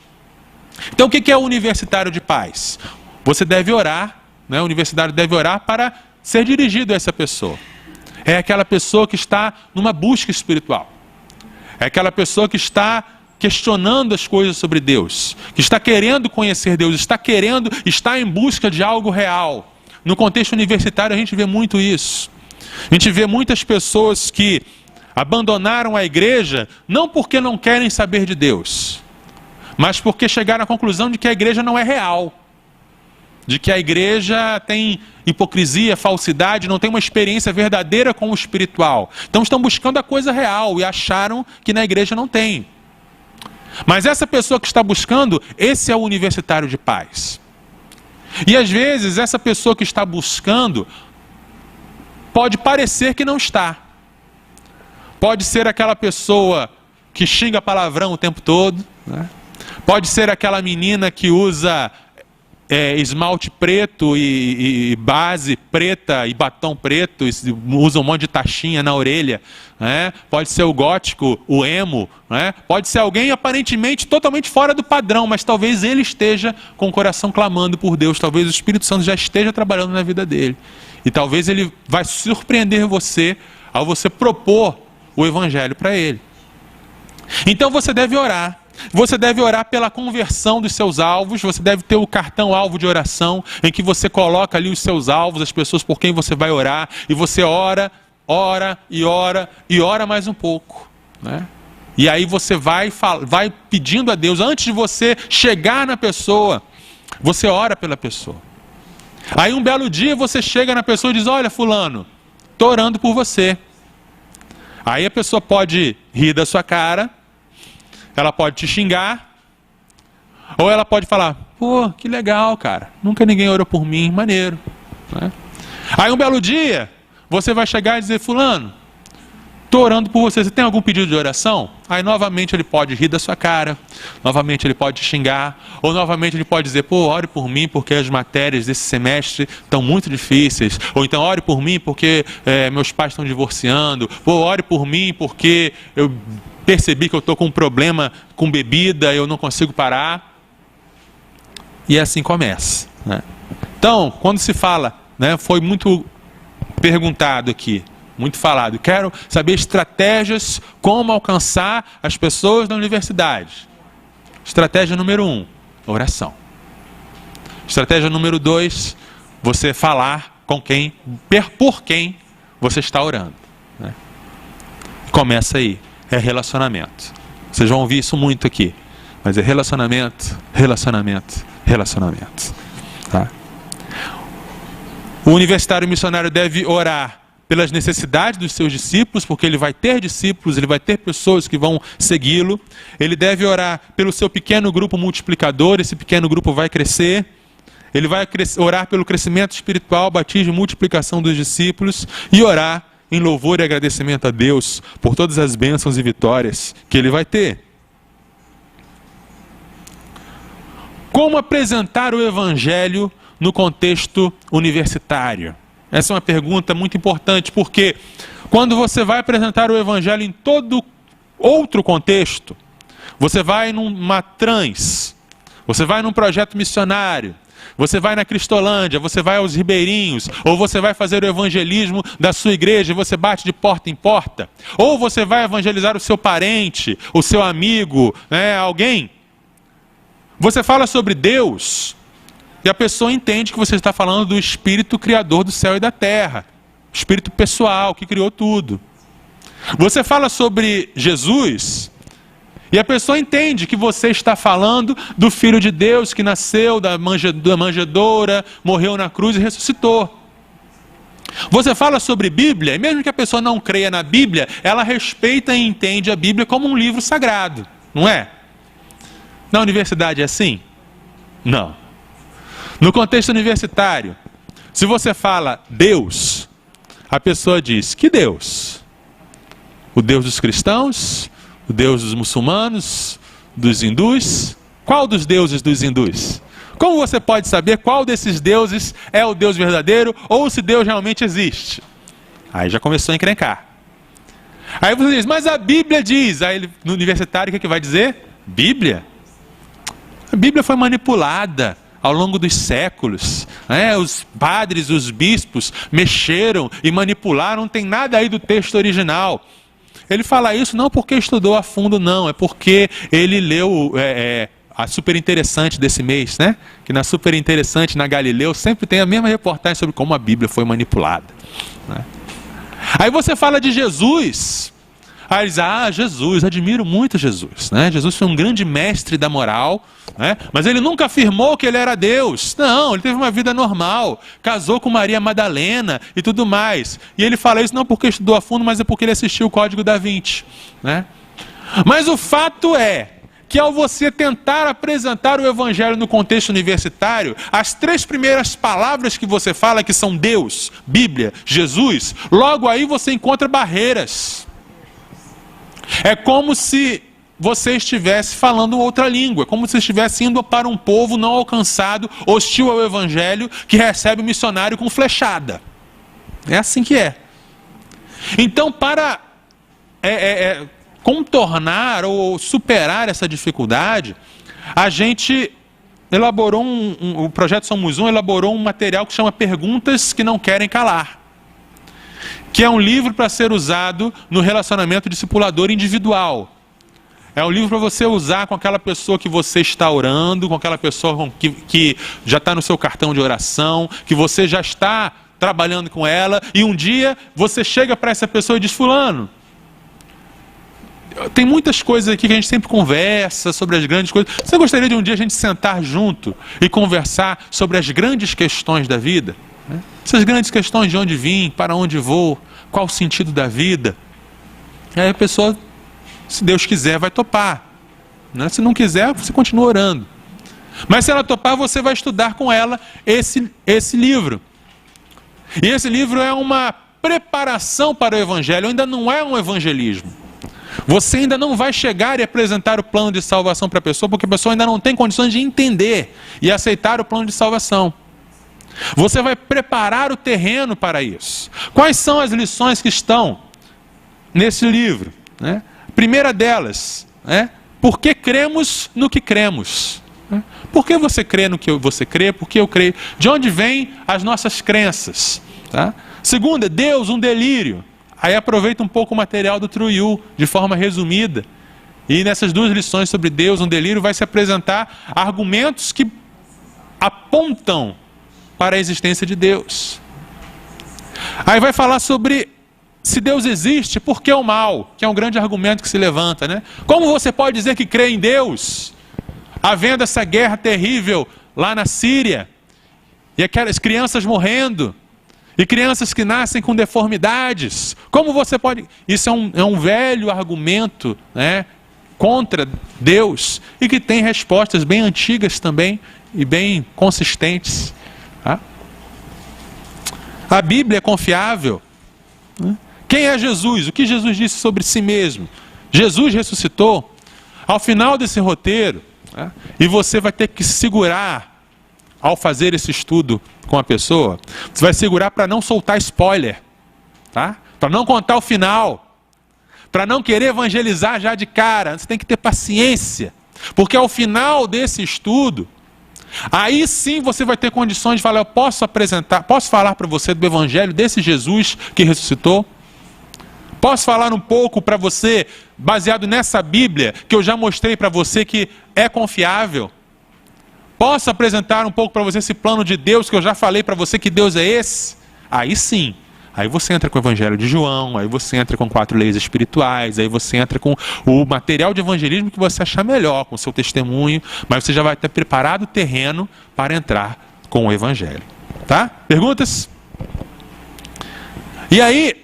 Então o que é o universitário de paz? Você deve orar, né? O universitário deve orar para ser dirigido a essa pessoa. É aquela pessoa que está numa busca espiritual. É aquela pessoa que está questionando as coisas sobre Deus, que está querendo conhecer Deus, está em busca de algo real. No contexto universitário a gente vê muito isso. A gente vê muitas pessoas que abandonaram a igreja não porque não querem saber de Deus, mas porque chegaram à conclusão de que a igreja não é real, de que a igreja tem hipocrisia, falsidade, não tem uma experiência verdadeira com o espiritual. Então estão buscando a coisa real e acharam que na igreja não tem. Mas essa pessoa que está buscando, esse é o universitário de paz. E às vezes essa pessoa que está buscando pode parecer que não está. Pode ser aquela pessoa que xinga palavrão o tempo todo, né? Pode ser aquela menina que usa esmalte preto e base preta e batom preto, usa um monte de taxinha na orelha, né? Pode ser o gótico, o emo, né? Pode ser alguém aparentemente totalmente fora do padrão, mas talvez ele esteja com o coração clamando por Deus, talvez o Espírito Santo já esteja trabalhando na vida dele. E talvez ele vai surpreender você ao você propor o Evangelho para ele. Então você deve orar. Você deve orar pela conversão dos seus alvos. Você deve ter o cartão alvo de oração, em que você coloca ali os seus alvos, as pessoas por quem você vai orar, e você ora e ora mais um pouco, né? E aí você vai pedindo a Deus, antes de você chegar na pessoa, você ora pela pessoa. Aí um belo dia você chega na pessoa e diz: olha, fulano, estou orando por você. Aí a pessoa pode rir da sua cara, ela pode te xingar, ou ela pode falar: pô, que legal, cara, nunca ninguém orou por mim, maneiro, né? Aí um belo dia, você vai chegar e dizer: fulano, estou orando por você. Você tem algum pedido de oração? Aí novamente ele pode rir da sua cara, novamente ele pode te xingar, ou novamente ele pode dizer, pô, ore por mim porque as matérias desse semestre estão muito difíceis, ou então ore por mim porque meus pais estão divorciando, pô, ore por mim porque eu percebi que eu estou com um problema com bebida, eu não consigo parar. E assim começa, né? Então, quando se fala, né, foi muito perguntado aqui, muito falado, quero saber estratégias como alcançar as pessoas na universidade. Estratégia número 1, oração. Estratégia número 2, você falar com quem, por quem você está orando, né? Começa aí, é relacionamento. Vocês vão ouvir isso muito aqui, mas é relacionamento, relacionamento, relacionamento, tá? O universitário missionário deve orar pelas necessidades dos seus discípulos, porque ele vai ter discípulos, ele vai ter pessoas que vão segui-lo. Ele deve orar pelo seu pequeno grupo multiplicador, esse pequeno grupo vai crescer. Ele vai orar pelo crescimento espiritual, batismo e multiplicação dos discípulos, e orar em louvor e agradecimento a Deus por todas as bênçãos e vitórias que ele vai ter. Como apresentar o Evangelho no contexto universitário? Essa é uma pergunta muito importante, porque quando você vai apresentar o Evangelho em todo outro contexto, você vai numa trans, você vai num projeto missionário, você vai na Cristolândia, você vai aos ribeirinhos, ou você vai fazer o evangelismo da sua igreja e você bate de porta em porta, ou você vai evangelizar o seu parente, o seu amigo, né, alguém. Você fala sobre Deus e a pessoa entende que você está falando do Espírito Criador do céu e da terra, Espírito pessoal que criou tudo. Você fala sobre Jesus e a pessoa entende que você está falando do Filho de Deus que nasceu da manjedoura, morreu na cruz e ressuscitou. Você fala sobre Bíblia, e mesmo que a pessoa não creia na Bíblia, ela respeita e entende a Bíblia como um livro sagrado, não é? Na universidade é assim? Não. No contexto universitário, se você fala Deus, a pessoa diz, que Deus? O Deus dos cristãos? O Deus dos muçulmanos? Dos hindus? Qual dos deuses dos hindus? Como você pode saber qual desses deuses é o Deus verdadeiro ou se Deus realmente existe? Aí já começou a encrencar. Aí você diz, mas a Bíblia diz. Aí no universitário o que vai dizer? Bíblia? A Bíblia foi manipulada ao longo dos séculos, os padres, os bispos mexeram e manipularam, não tem nada aí do texto original. Ele fala isso não porque estudou a fundo, não, é porque ele leu a Super Interessante desse mês, né? Que na Super Interessante, na Galileu, sempre tem a mesma reportagem sobre como a Bíblia foi manipulada, né? Aí você fala de Jesus. Aí diz, Jesus, admiro muito Jesus, né? Jesus foi um grande mestre da moral, né? Mas ele nunca afirmou que ele era Deus. Não, ele teve uma vida normal, casou com Maria Madalena e tudo mais. E ele fala isso não porque estudou a fundo, mas é porque ele assistiu o Código da Vinci, né? Mas o fato é que ao você tentar apresentar o Evangelho no contexto universitário, as 3 primeiras palavras que você fala, que são Deus, Bíblia, Jesus, logo aí você encontra barreiras. É como se você estivesse falando outra língua, como se estivesse indo para um povo não alcançado, hostil ao Evangelho, que recebe o missionário com flechada. É assim que é. Então, para contornar ou superar essa dificuldade, a gente elaborou o Projeto Somos Um elaborou um material que chama Perguntas que Não Querem Calar, que é um livro para ser usado no relacionamento discipulador individual. É um livro para você usar com aquela pessoa que você está orando, com aquela pessoa que já está no seu cartão de oração, que você já está trabalhando com ela, e um dia você chega para essa pessoa e diz, fulano, tem muitas coisas aqui que a gente sempre conversa sobre as grandes coisas. Você gostaria de um dia a gente sentar junto e conversar sobre as grandes questões da vida? Essas grandes questões, de onde vim, para onde vou, qual o sentido da vida. Aí a pessoa, se Deus quiser, vai topar, né? Se não quiser, você continua orando. Mas se ela topar, você vai estudar com ela esse livro. E esse livro é uma preparação para o evangelho, ainda não é um evangelismo. Você ainda não vai chegar e apresentar o plano de salvação para a pessoa, porque a pessoa ainda não tem condições de entender e aceitar o plano de salvação. Você vai preparar o terreno para isso. Quais são as lições que estão nesse livro? Primeira delas, por que cremos no que cremos? Por que você crê no que você crê? Por que eu creio? De onde vêm as nossas crenças? Segunda, Deus, um delírio. Aí aproveita um pouco o material do Truiu, de forma resumida. E nessas duas lições sobre Deus, um delírio, vai se apresentar argumentos que apontam para a existência de Deus. Aí vai falar sobre se Deus existe, por que o mal? Que é um grande argumento que se levanta, Como você pode dizer que crê em Deus, havendo essa guerra terrível lá na Síria, e aquelas crianças morrendo, e crianças que nascem com deformidades? Como você pode... Isso é um velho argumento, contra Deus, e que tem respostas bem antigas também, e bem consistentes. A Bíblia é confiável. Quem é Jesus? O que Jesus disse sobre si mesmo? Jesus ressuscitou. Ao final desse roteiro, e você vai ter que segurar ao fazer esse estudo com a pessoa, você vai segurar para não soltar spoiler, para não contar o final, para não querer evangelizar já de cara. Você tem que ter paciência, porque ao final desse estudo, aí sim você vai ter condições de falar: eu posso falar para você do evangelho desse Jesus que ressuscitou? Posso falar um pouco para você, baseado nessa Bíblia, que eu já mostrei para você que é confiável? Posso apresentar um pouco para você esse plano de Deus, que eu já falei para você que Deus é esse? Aí sim. Aí você entra com o Evangelho de João, aí você entra com 4 leis espirituais, aí você entra com o material de evangelismo que você achar melhor, com o seu testemunho, mas você já vai ter preparado o terreno para entrar com o Evangelho. Tá? Perguntas? E aí,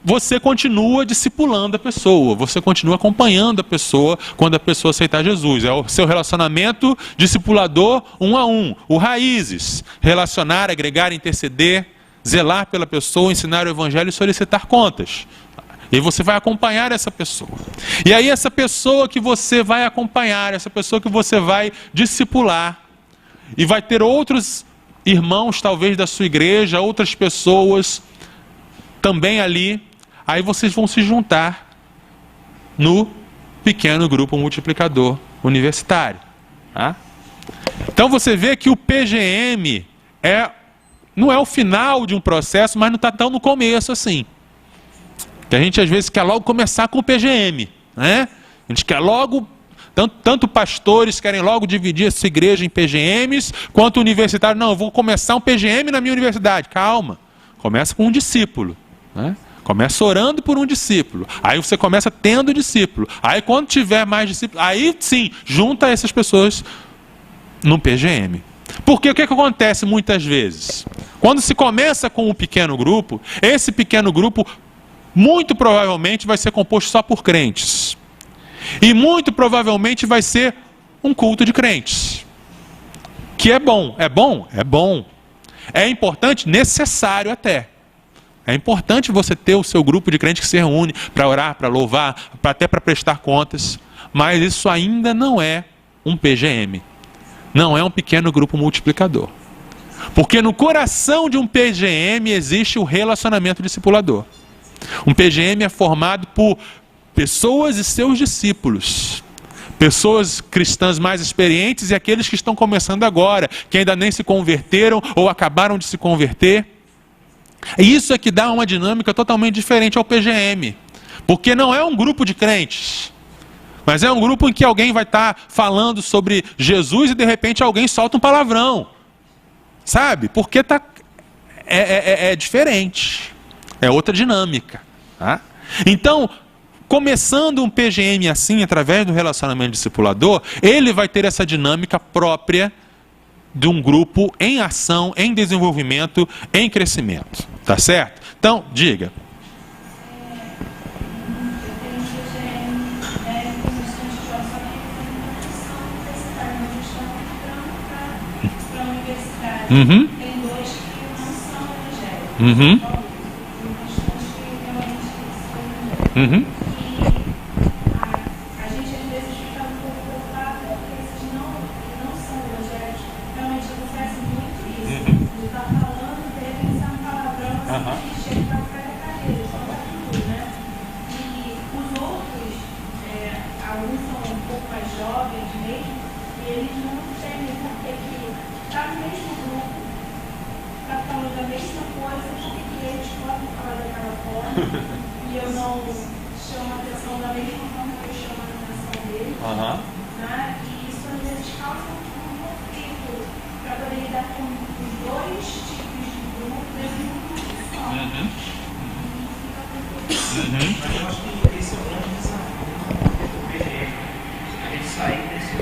você continua discipulando a pessoa, você continua acompanhando a pessoa quando a pessoa aceitar Jesus. É o seu relacionamento discipulador 1 a 1. O Raízes: relacionar, agregar, interceder, zelar pela pessoa, ensinar o evangelho e solicitar contas. E você vai acompanhar essa pessoa. E aí essa pessoa que você vai acompanhar, essa pessoa que você vai discipular, e vai ter outros irmãos talvez da sua igreja, outras pessoas também ali, aí vocês vão se juntar no pequeno grupo multiplicador universitário. Então você vê que o PGM não é o final de um processo, mas não está tão no começo assim. Que a gente às vezes quer logo começar com o PGM, A gente quer logo, tanto pastores querem logo dividir essa igreja em PGMs, quanto universitário, não, eu vou começar um PGM na minha universidade. Calma, começa com um discípulo, Começa orando por um discípulo, aí você começa tendo discípulo, aí quando tiver mais discípulos, aí sim, junta essas pessoas no PGM. Porque o que acontece muitas vezes? Quando se começa com um pequeno grupo, esse pequeno grupo muito provavelmente vai ser composto só por crentes. E muito provavelmente vai ser um culto de crentes. Que é bom. É bom? É bom. É importante? Necessário até. É importante você ter o seu grupo de crentes que se reúne para orar, para louvar, até para prestar contas. Mas isso ainda não é um PGM. Não é um pequeno grupo multiplicador. Porque no coração de um PGM existe o relacionamento discipulador. Um PGM é formado por pessoas e seus discípulos. Pessoas cristãs mais experientes e aqueles que estão começando agora, que ainda nem se converteram ou acabaram de se converter. E isso é que dá uma dinâmica totalmente diferente ao PGM. Porque não é um grupo de crentes, mas é um grupo em que alguém vai estar falando sobre Jesus e de repente alguém solta um palavrão. Sabe? Porque é diferente. É outra dinâmica. Então, começando um PGM assim, através do relacionamento discipulador, ele vai ter essa dinâmica própria de um grupo em ação, em desenvolvimento, em crescimento. Tá certo? Então, diga. Uhum. A gente às vezes fica um pouco preocupado porque esses não são evangélicos, realmente acontece muito isso. De estar falando, de repente sai um palavrão assim, que chega para ficar da cadeira, só para tudo, né? E os outros, alguns são um pouco mais jovens mesmo, e eles não entendem porque que está no mesmo grupo, está falando a mesma coisa, porque que eles podem falar daquela forma, e eu não chamo a atenção da mesma forma que eu chamo a atenção deles, né? E isso às vezes causa um conflito para poder lidar com os dois tipos de grupo desse grupo só. Mas eu acho que esse é o grande desafio do PGM. A gente sair desse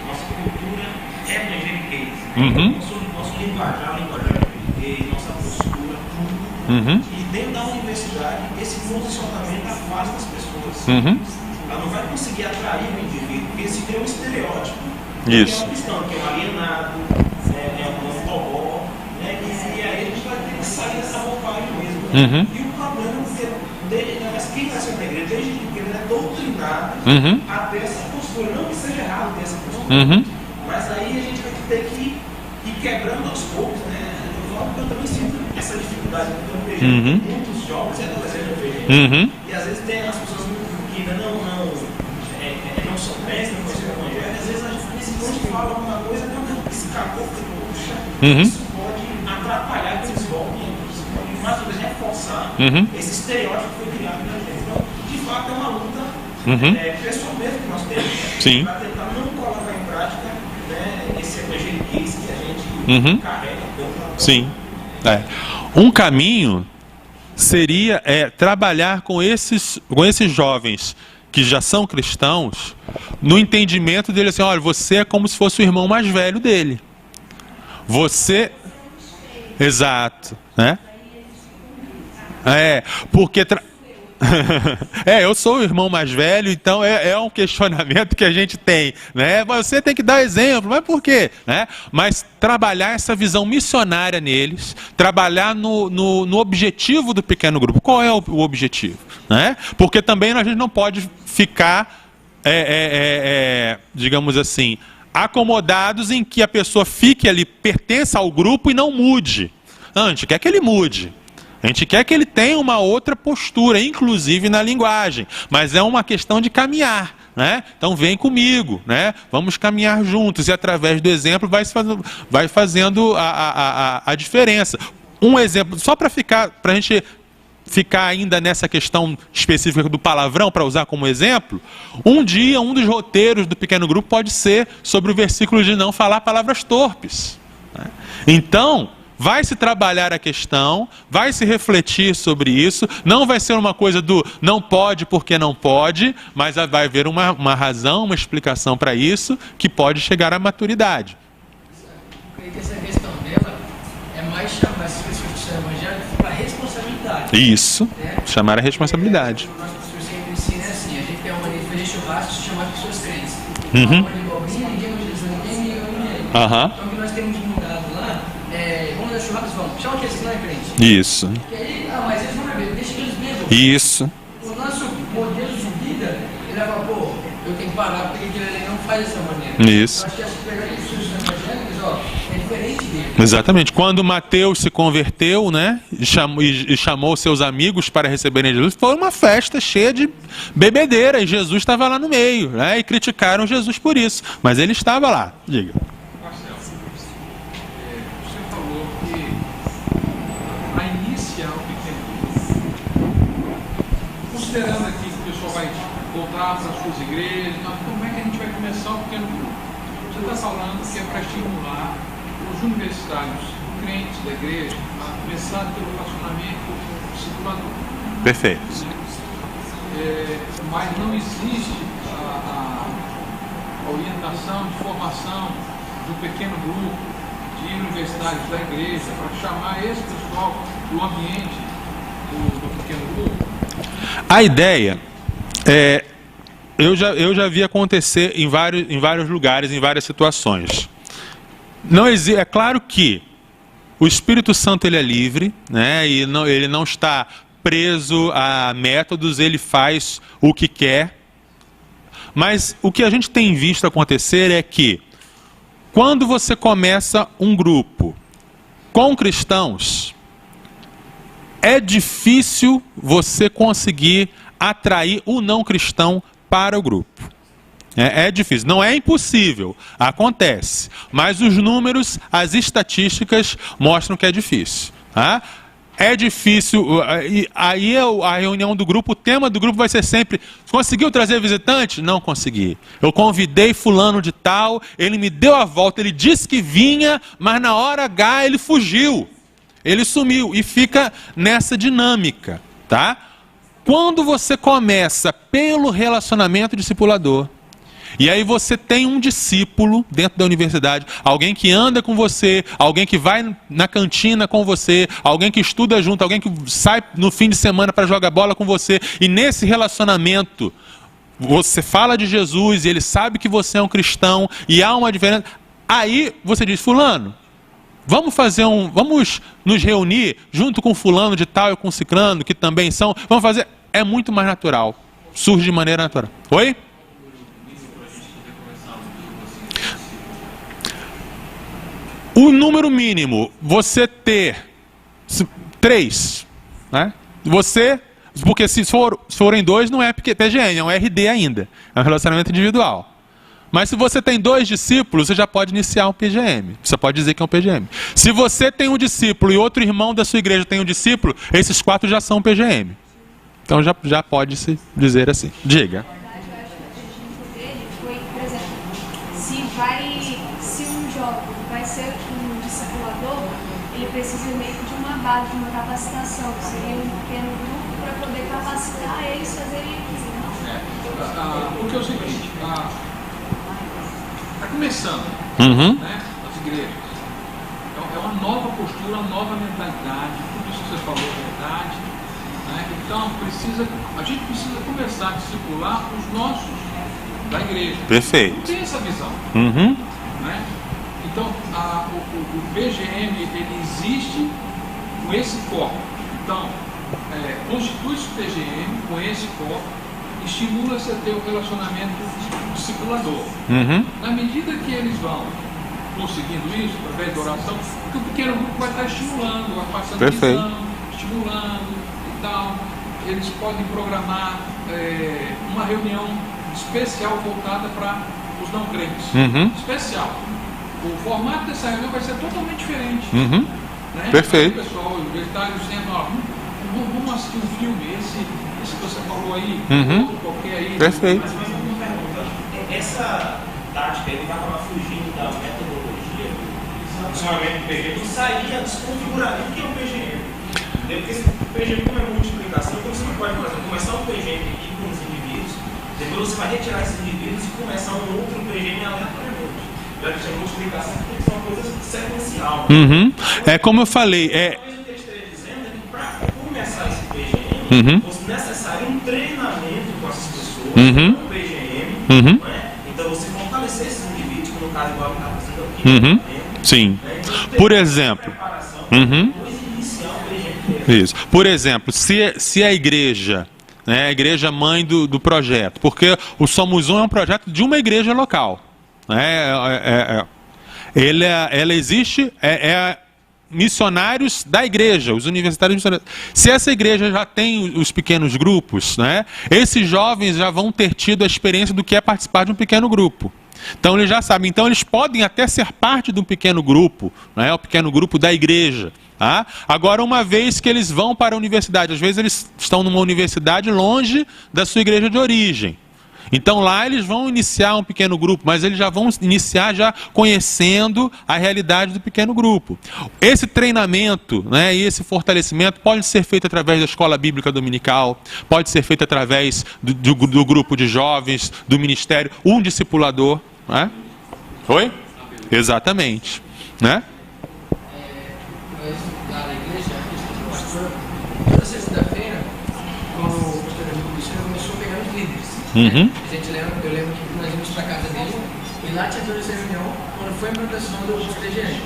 nossa cultura evangeliquez, nosso linguajar evangeliquez, nossa postura, tudo. E dentro da universidade, esse posicionamento afasta as pessoas. Ela não vai conseguir atrair o indivíduo, porque esse tem um estereótipo. Isso. Que é uma questão, que é um alienado, é um tobó, né? E aí a gente vai ter que sair dessa roupagem mesmo. E o problema é que quem nasceu na igreja, desde pequeno, é doutrinado a ter essa postura. Não que seja errado ter essa postura, mas aí a gente vai ter que ir quebrando aos poucos, né? Eu também sinto essa dificuldade no PG. Muitos jovens e adolescentes no PG. E às vezes tem as pessoas que ainda não são crentes, não conhecem o evangelho, às vezes a gente fala alguma coisa, escapou, puxa, isso pode atrapalhar que eles voltem, isso pode mais ou menos reforçar esse estereótipo que foi criado na gente. Então, de fato, é uma luta pessoal mesmo que nós temos, para tentar não colocar em prática, né, esse evangeliquez que a gente carrega. Sim. Um caminho seria trabalhar com esses jovens que já são cristãos no entendimento dele assim, olha, você é como se fosse o irmão mais velho dele. Você... Exato. Né? Porque... eu sou o irmão mais velho, então é um questionamento que a gente tem, né? Você tem que dar exemplo, mas por quê? Né? Mas trabalhar essa visão missionária neles, trabalhar no objetivo do pequeno grupo. Qual é o objetivo? Né? Porque também a gente não pode ficar, digamos assim, acomodados em que a pessoa fique ali, pertença ao grupo e não mude. Não, a gente quer que ele mude. A gente quer que ele tenha uma outra postura, inclusive na linguagem, mas é uma questão de caminhar, né? Então vem comigo, né? Vamos caminhar juntos e através do exemplo vai fazendo a diferença. Um exemplo, só para a gente ficar ainda nessa questão específica do palavrão, para usar como exemplo, um dia um dos roteiros do pequeno grupo pode ser sobre o versículo de não falar palavras torpes, né? Então... vai se trabalhar a questão, vai se refletir sobre isso, não vai ser uma coisa do não pode porque não pode, mas vai haver uma razão, uma explicação para isso, que pode chegar à maturidade. Eu creio que essa questão dela é mais chamar essas pessoas que são evangélicas para responsabilidade. Isso, chamar a responsabilidade. O nosso professor sempre ensina assim, a gente tem uma mania de fazer churrasco e chamar as pessoas crentes. Uhum. Ninguém Então o que nós temos mudado lá vamos dar churrasco, vamos. Chama aqueles que não é crente. Isso. E aí, mas eles vão beber, deixa eles bebam. Isso. O nosso modelo de vida, ele vai falar, pô, eu tenho que parar porque ele não faz dessa maneira. Isso. Eu acho que as pessoas evangélicas, é diferente dele. Exatamente. Quando Mateus se converteu, né, e chamou seus amigos para receberem Jesus, foi uma festa cheia de bebedeira e Jesus estava lá no meio, né, e criticaram Jesus por isso. Mas ele estava lá. Diga. Considerando aqui que o pessoal vai voltar para as suas igrejas, como é que a gente vai começar o pequeno grupo? Você está falando que é para estimular os universitários crentes da igreja a começar a ter um relacionamento com o discipulador. Perfeito. Mas não existe a orientação de formação do pequeno grupo de universitários da igreja para chamar esse pessoal do ambiente do pequeno grupo. A ideia eu já vi acontecer em vários lugares, em várias situações. É claro que o Espírito Santo ele é livre, né, e ele não está preso a métodos, ele faz o que quer. Mas o que a gente tem visto acontecer é que, quando você começa um grupo com cristãos, é difícil você conseguir atrair o não cristão para o grupo. É difícil. Não é impossível, acontece. Mas os números, as estatísticas mostram que é difícil. Tá? É difícil. Aí a reunião do grupo, o tema do grupo vai ser sempre: conseguiu trazer visitante? Não consegui. Eu convidei fulano de tal, ele me deu a volta, ele disse que vinha, mas na hora H ele fugiu. Ele sumiu e fica nessa dinâmica. Tá? Quando você começa pelo relacionamento discipulador, e aí você tem um discípulo dentro da universidade, alguém que anda com você, alguém que vai na cantina com você, alguém que estuda junto, alguém que sai no fim de semana para jogar bola com você, e nesse relacionamento você fala de Jesus e ele sabe que você é um cristão e há uma diferença. Aí você diz: fulano, vamos nos reunir junto com fulano de tal e com ciclano, que também são, vamos fazer. É muito mais natural, surge de maneira natural. Oi? O número mínimo, você ter 3, né? Porque se forem 2, não é PGM, é um RD ainda, é um relacionamento individual. Mas se você tem 2 discípulos, você já pode iniciar um PGM. Você pode dizer que é um PGM. Se você tem um discípulo e outro irmão da sua igreja tem um discípulo, esses 4 já são PGM. Então já pode se dizer assim. Diga. Se um jovem vai ser um discipulador, ele precisa meio que de uma base, de uma capacitação, que seria um pequeno grupo para poder capacitar eles a fazerem aquilo. Porque é o seguinte, está começando, né, as igrejas. É uma nova postura, uma nova mentalidade, tudo isso que você falou é verdade. Né? Então a gente precisa começar a discipular os nossos da igreja. Perfeito. Tem essa visão. Né? Então, o PGM, ele existe com esse foco. Então, constitui-se o PGM com esse foco, estimula-se a ter o relacionamento discipulador. Na medida que eles vão conseguindo isso, através da oração, porque o pequeno grupo vai estar estimulando, vai passando visão, estimulando e tal. Eles podem programar uma reunião especial voltada para os não crentes. Especial. O formato dessa reunião vai ser totalmente diferente. Né? Perfeito. Aí, pessoal, o vegetário dizendo: vamos assistir um filme, esse que você falou aí, outro qualquer aí. Perfeito. Mas uma pergunta: essa tática ele vai acabar fugindo da metodologia do funcionamento do PGM e sair desconfigurando o que é o PGM. Porque esse PGM, como é multiplicação, então você não pode, por exemplo, começar um PGM aqui com os indivíduos, depois você vai retirar esses indivíduos e começar um outro PGM aleatoriamente. Já que a multiplicação tem que ser uma coisa sequencial. É como eu falei. O que eu estaria dizendo é que para começar esse PGM, fosse necessário um treinamento com essas pessoas, um PGM, não é? Então você fortalecer esses indivíduos, como no caso igual que está fazendo aqui. Sim. Por exemplo. Isso. Por exemplo, se a igreja, né, a igreja mãe do projeto, porque o Somos Um é um projeto de uma igreja local. Ela existe, missionários da igreja, os universitários missionários. Se essa igreja já tem os pequenos grupos, né, esses jovens já vão ter tido a experiência do que é participar de um pequeno grupo. Então eles já sabem. Então eles podem até ser parte de um pequeno grupo, né, o pequeno grupo da igreja. Tá? Agora, uma vez que eles vão para a universidade, às vezes eles estão numa universidade longe da sua igreja de origem. Então lá eles vão iniciar um pequeno grupo, mas eles já vão iniciar já conhecendo a realidade do pequeno grupo. Esse treinamento, né, e esse fortalecimento pode ser feito através da escola bíblica dominical, pode ser feito através do grupo de jovens, do ministério, um discipulador. Né? Oi? Exatamente. Né? Toda sexta-feira, o pastor Luciano começou a pegar os líderes. Eu lembro que nós íamos para a casa dele e lá tinha toda essa reunião quando foi a implantação do PGM.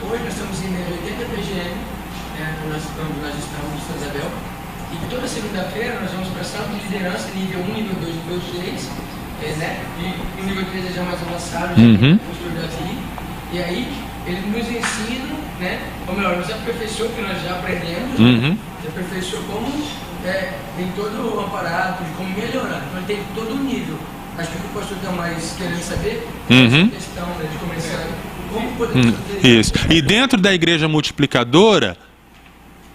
Hoje nós estamos em 80 PGM, nós estamos em Santa Isabel, E que toda segunda-feira nós vamos para a sala de liderança, nível 1, nível 2, nível 3, né? E o nível 3 é já mais avançado, já tem o pastor Davi. E aí ele nos ensina, né? Ou melhor, nos aperfeiçoa, que nós já aprendemos, nos aperfeiçoa como tem todo o aparato de como melhorar. Então ele tem todo um nível. Acho que o pastor está mais querendo saber essa questão, né, de começar. Como poder fazer Isso. E dentro da igreja multiplicadora,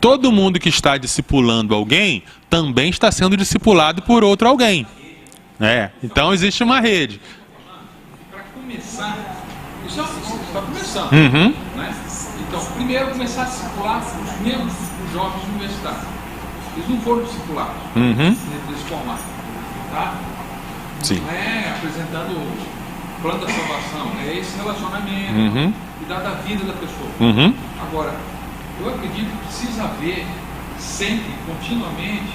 todo mundo que está discipulando alguém também está sendo discipulado por outro alguém. Então existe uma rede. Para começar, isso está começando. Né? Então, primeiro começar a discipular os membros dos jovens universitários. Eles não foram discipulados nesse formato. Tá? Sim. Não é apresentando o plano da salvação, é esse relacionamento, cuidar da vida da pessoa. Agora, eu acredito que precisa haver sempre, continuamente,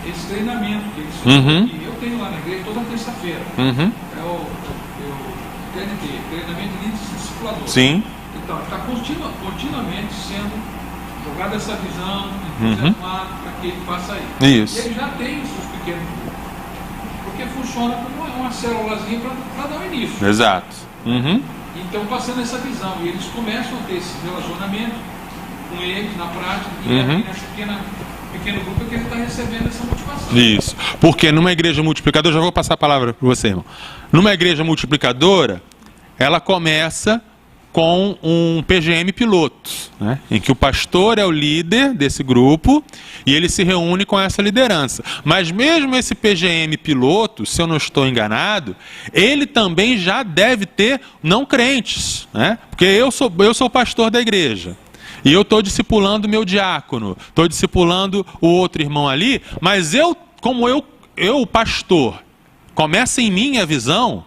esse treinamento que eles fazem aqui. Eu tenho lá na igreja toda terça-feira. É o TNT, treinamento de líderes e discipuladores. Sim. Então, está continuamente sendo jogada essa visão, entusiasmado para que ele faça isso. Isso. E ele já tem os seus pequenos grupos, porque funciona como uma célulazinha para dar o início. Exato. Então, passando essa visão, e eles começam a ter esse relacionamento com eles na prática, e aqui nesse pequeno grupo é que ele está recebendo essa motivação. Isso. Porque numa igreja multiplicadora, já vou passar a palavra para você, irmão. Numa igreja multiplicadora, ela começa com um PGM piloto, né, em que o pastor é o líder desse grupo e ele se reúne com essa liderança. Mas mesmo esse PGM piloto, se eu não estou enganado, ele também já deve ter não crentes, né? Porque eu sou pastor da igreja e eu estou discipulando meu diácono, estou discipulando o outro irmão ali, mas como eu pastor, começa em mim a visão.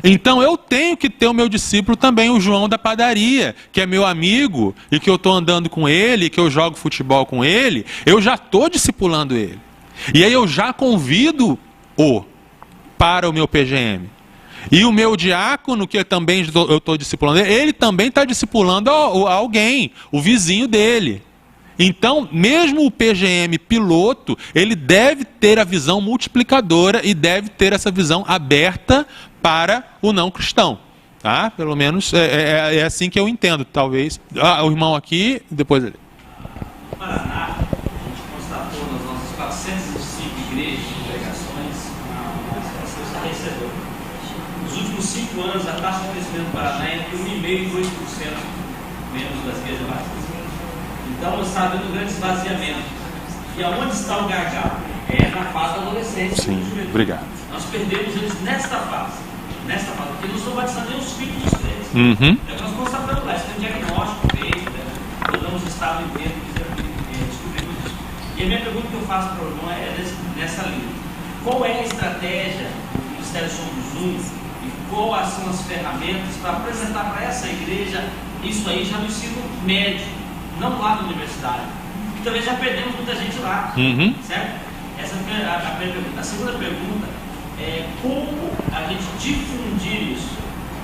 Então eu tenho que ter o meu discípulo também, o João da padaria, que é meu amigo, e que eu estou andando com ele, que eu jogo futebol com ele, eu já estou discipulando ele. E aí eu já convido-o para o meu PGM. E o meu diácono, que também eu estou discipulando ele também está discipulando alguém, o vizinho dele. Então, mesmo o PGM piloto, ele deve ter a visão multiplicadora e deve ter essa visão aberta para o não cristão. Tá? Pelo menos é assim que eu entendo, talvez. O irmão aqui, depois ele. No Paraná, a gente constatou nas nossas 405 igrejas de pregações uma situação estarrecedora. Nos últimos 5 anos, a taxa de crescimento do Paraná é entre 1,5% e 2% menos das igrejas batistas. Então, está havendo um grande esvaziamento. E aonde está o gargalo? É na fase da adolescência. Sim, obrigado. Nós perdemos eles nesta fase, porque não estão batizando nem os filhos dos crentes. É o que nós constatamos lá, isso tem um diagnóstico feito, damos estado inteiro, descobrimos isso. E a minha pergunta que eu faço para o irmão é nessa linha. Qual é a estratégia do Ministério Somos Um e quais são as ferramentas para apresentar para essa igreja isso aí já no ensino médio, não lá na universidade? Porque também já perdemos muita gente lá, certo? Essa é a primeira pergunta. A segunda pergunta é como a gente difundir isso,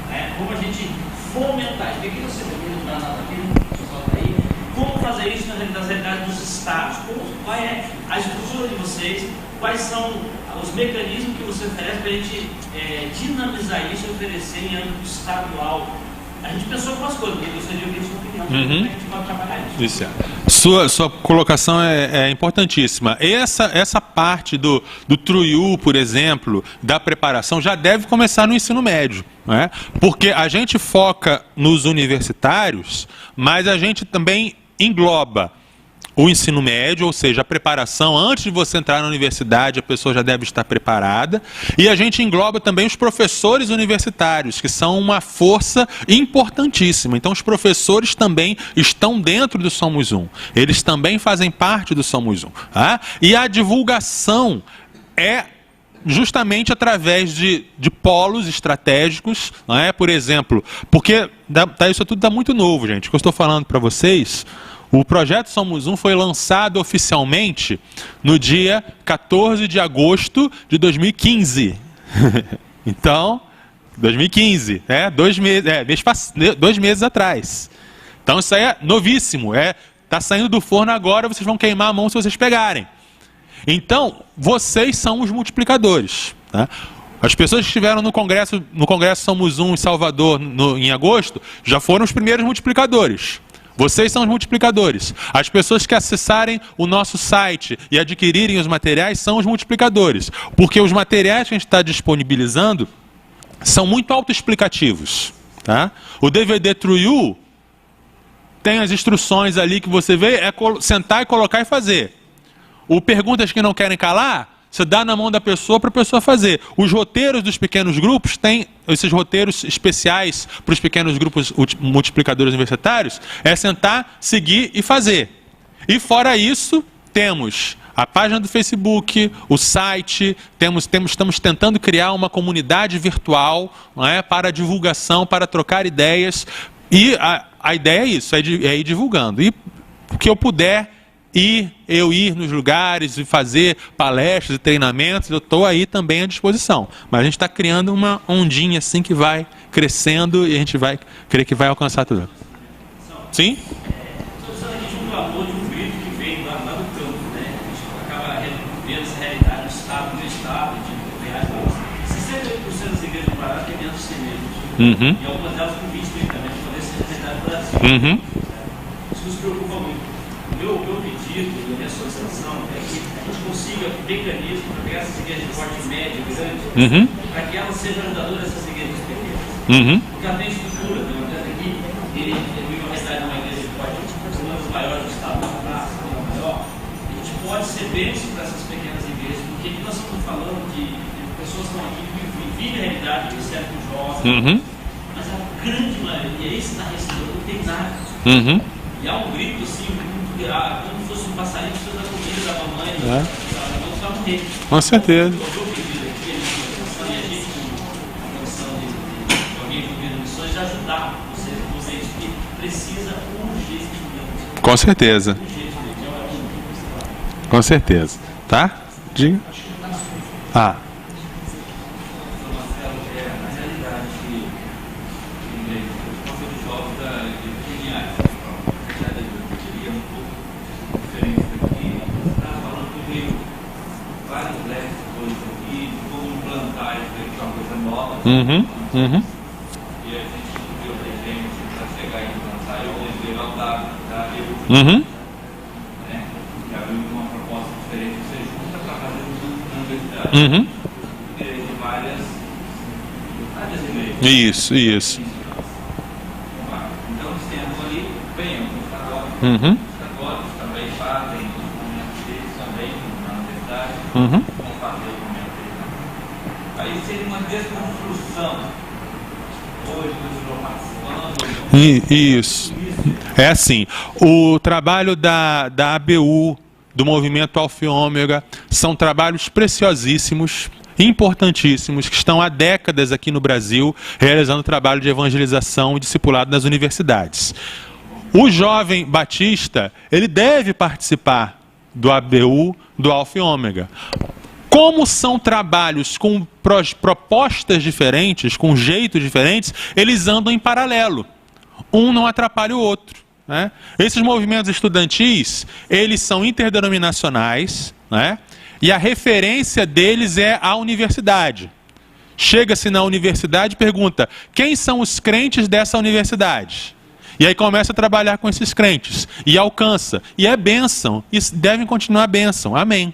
né? Como a gente fomentar. Eu que você está aqui, como fazer isso nas realidades dos estados? Qual é a estrutura de vocês? Quais são os mecanismos que você oferece para a gente dinamizar isso e oferecer em âmbito estadual? A gente pensou com as coisas, eu gostaria de ouvir a sua opinião, como é que a gente pode trabalhar isso? Sua colocação é importantíssima. Essa parte do Truiu, por exemplo, da preparação, já deve começar no ensino médio. Né? Porque a gente foca nos universitários, mas a gente também engloba o ensino médio, ou seja, a preparação, antes de você entrar na universidade, a pessoa já deve estar preparada. E a gente engloba também os professores universitários, que são uma força importantíssima. Então, os professores também estão dentro do Somos Um. Eles também fazem parte do Somos Um. Tá? E a divulgação é justamente através de polos estratégicos, não é? Por exemplo, porque isso tudo está muito novo, gente. O que eu estou falando para vocês... O projeto Somos Um foi lançado oficialmente no dia 14 de agosto de 2015. Então, 2015, 2 meses atrás. Então isso aí é novíssimo, está saindo do forno agora, vocês vão queimar a mão se vocês pegarem. Então, vocês são os multiplicadores. Tá? As pessoas que estiveram no Congresso Somos Um em Salvador em agosto, já foram os primeiros multiplicadores. Vocês são os multiplicadores. As pessoas que acessarem o nosso site e adquirirem os materiais são os multiplicadores. Porque os materiais que a gente está disponibilizando são muito autoexplicativos. Tá? O DVD True You tem as instruções ali que você vê, é sentar e colocar e fazer. O Perguntas que Não Querem Calar, você dá na mão da pessoa para a pessoa fazer. Os roteiros dos pequenos grupos têm esses roteiros especiais para os pequenos grupos multiplicadores universitários, é sentar, seguir e fazer. E fora isso, temos a página do Facebook, o site, estamos tentando criar uma comunidade virtual, não é, para divulgação, para trocar ideias. E a ideia é isso, é ir divulgando. E o que eu puder eu ir nos lugares e fazer palestras e treinamentos, eu estou aí também à disposição. Mas a gente está criando uma ondinha assim que vai crescendo e a gente vai crer que vai alcançar tudo. Sim? Estou precisando aqui de um clamor, de um grito que vem lá do campo, né? A gente acaba vendo essa realidade do Estado, de Goiás. 68% das igrejas do Pará têm dentro de si mesmos. E algumas delas com 20 também, de poder ser realidade do Brasil. Isso nos preocupa muito. O meu pedido e a minha solicitação é que a gente consiga mecanismos para pegar essas igrejas de porte médio, grande, para que elas sejam ajudadoras dessas igrejas pequenas. Porque ela tem estrutura, tem uma aqui, ele vive uma cidade, uma igreja de porte, uma das maiores do estado, uma praça, uma maior. A gente pode ser bênção para essas pequenas igrejas, porque aqui nós estamos falando de pessoas que estão aqui que vivem a realidade, que recebem os jovens, mas a grande maioria, esse está recebendo, não tem nada. E há um grito assim, como se fosse um passarinho que precisa da comida da mamãe, não vai morrer. Com certeza. O meu pedido aqui, a gente, a condição de alguém envolvido em missões, de ajudar vocês que precisa urgentemente. Com certeza. Com certeza. Tá? Diga. E a gente viu para chegar e implantar, eu lembrei lá da EU, que abriu uma proposta diferente, você junta para fazer uma universidade de várias igrejas. Isso. Então, nós temos ali, bem, os católicos também fazem, eles também na universidade, vão fazer o momento deles. Aí seria uma desconstrução hoje do participando. Isso. É assim, o trabalho da ABU, do movimento Alfa e Ômega, são trabalhos preciosíssimos, importantíssimos, que estão há décadas aqui no Brasil, realizando trabalho de evangelização e discipulado nas universidades. O jovem batista, ele deve participar do ABU, do Alfa e Ômega. Como são trabalhos com propostas diferentes, com jeitos diferentes, eles andam em paralelo. Um não atrapalha o outro. Né? Esses movimentos estudantis, eles são interdenominacionais, né? E a referência deles é a universidade. Chega-se na universidade e pergunta, quem são os crentes dessa universidade? E aí começa a trabalhar com esses crentes. E alcança. E é bênção. E devem continuar bênção. Amém.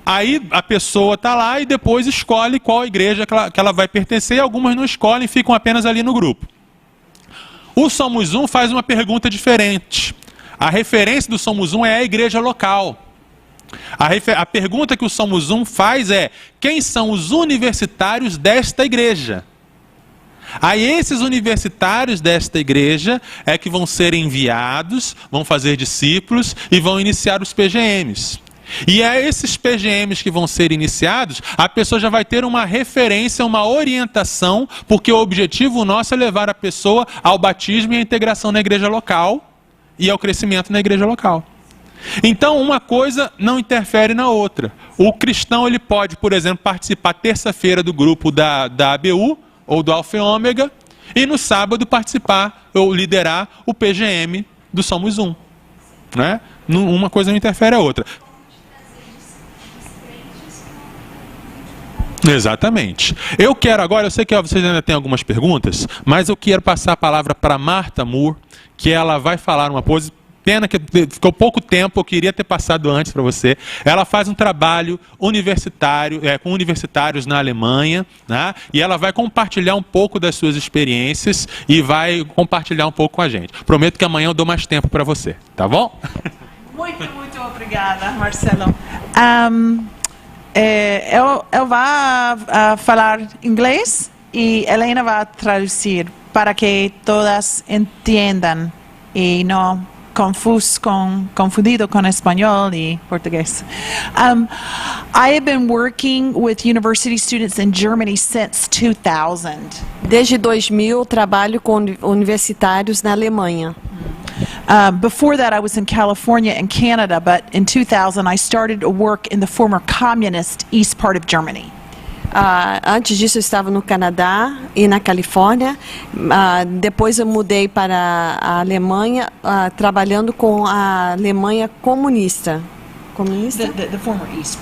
Aí a pessoa está lá e depois escolhe qual igreja que ela vai pertencer. E algumas não escolhem, ficam apenas ali no grupo. O Somos Um faz uma pergunta diferente. A referência do Somos Um é a igreja local. A pergunta que o Somos Um faz é, quem são os universitários desta igreja? Aí esses universitários desta igreja é que vão ser enviados, vão fazer discípulos e vão iniciar os PGMs. E é esses PGMs que vão ser iniciados, a pessoa já vai ter uma referência, uma orientação, porque o objetivo nosso é levar a pessoa ao batismo e à integração na igreja local e ao crescimento na igreja local. Então, uma coisa não interfere na outra. O cristão ele pode, por exemplo, participar terça-feira do grupo da ABU ou do Alfa e Ômega e no sábado participar ou liderar o PGM do Somos Um. Né? Uma coisa não interfere a outra. Exatamente. Eu quero agora, eu sei que vocês ainda têm algumas perguntas, mas eu quero passar a palavra para Marta Moore, que ela vai falar uma coisa. Pena que ficou pouco tempo, eu queria ter passado antes para você. Ela faz um trabalho universitário, com universitários na Alemanha, né? E ela vai compartilhar um pouco das suas experiências e vai compartilhar um pouco com a gente. Prometo que amanhã eu dou mais tempo para você, tá bom? Muito obrigada, Marcelo. Eu vou falar inglês e Helena vai traduzir para que todas entendam e não confundido com espanhol e português. I have been working with university students in Germany since 2000. Desde 2000 trabalho com universitários na Alemanha. Before that, I was in California and Canada, but in 2000 I started to work in the former communist east part of Germany. Antes disso eu estava no Canadá e na Califórnia. Depois eu mudei para a Alemanha, trabalhando com a Alemanha comunista. Comunista? The former East.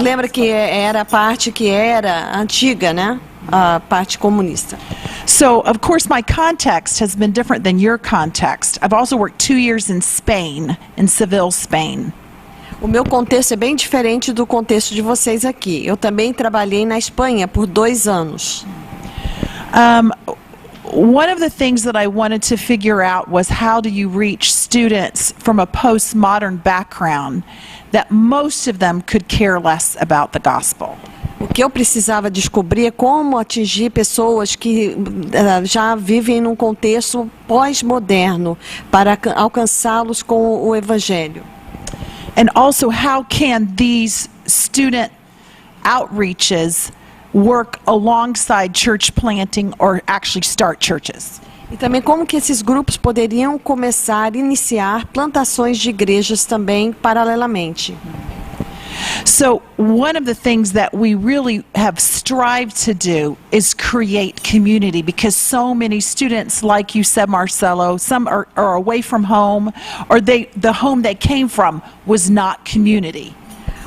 Lembra que era a parte que era antiga, né? A parte comunista. So, of course, my context has been different than your context. I've also worked 2 years in Spain, in Seville, Spain. O meu contexto é bem diferente do contexto de vocês aqui. Eu também trabalhei na Espanha por 2 anos. One of the things that I wanted to figure out was how do you reach students from a postmodern background that most of them could care less about the gospel. O que eu precisava descobrir é como atingir pessoas que já vivem num contexto pós-moderno para alcançá-los com o evangelho. And also, how can these student outreaches work alongside church planting or actually start churches? E também como que esses grupos poderiam iniciar plantações de igrejas também paralelamente. So one of the things that we really have strived to do is create community, because so many students, like you said, Marcelo, some are away from home, or the home they came from was not community.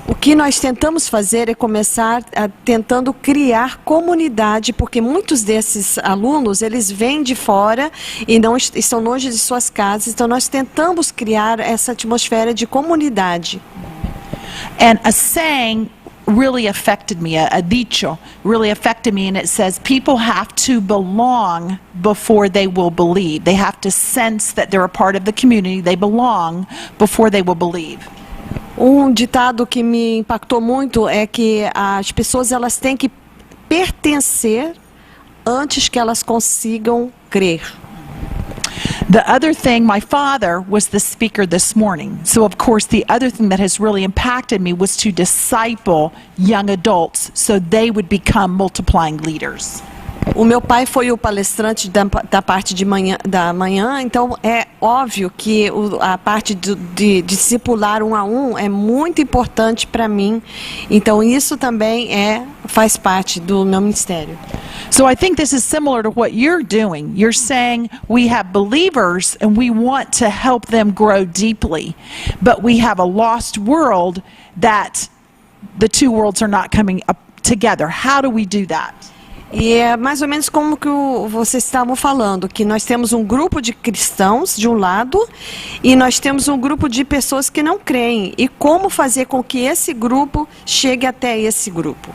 O que nós tentamos fazer é começar tentando criar comunidade, porque muitos desses alunos, eles vêm de fora e não estão longe de suas casas, então nós tentamos criar essa atmosfera de comunidade. And a saying really affected me, a dicho really affected me, and it says people have to belong before they will believe. They have to sense that they're a part of the community, they belong before they will believe. Ditado que me impactou muito é que as pessoas elas têm que pertencer antes que elas consigam crer. The other thing, my father was the speaker this morning. So of course the other thing that has really impacted me was to disciple young adults so they would become multiplying leaders. O meu pai foi o palestrante da parte da manhã, então é óbvio que a parte de discipular um a um é muito importante para mim. Então isso também faz parte do meu ministério. So I think this is similar to what you're doing. You're saying we have believers and we want to help them grow deeply, but we have a lost world that the two worlds are not coming up together. How do we do that? E é mais ou menos como que vocês estavam falando, que nós temos um grupo de cristãos de um lado e nós temos um grupo de pessoas que não creem. E como fazer com que esse grupo chegue até esse grupo?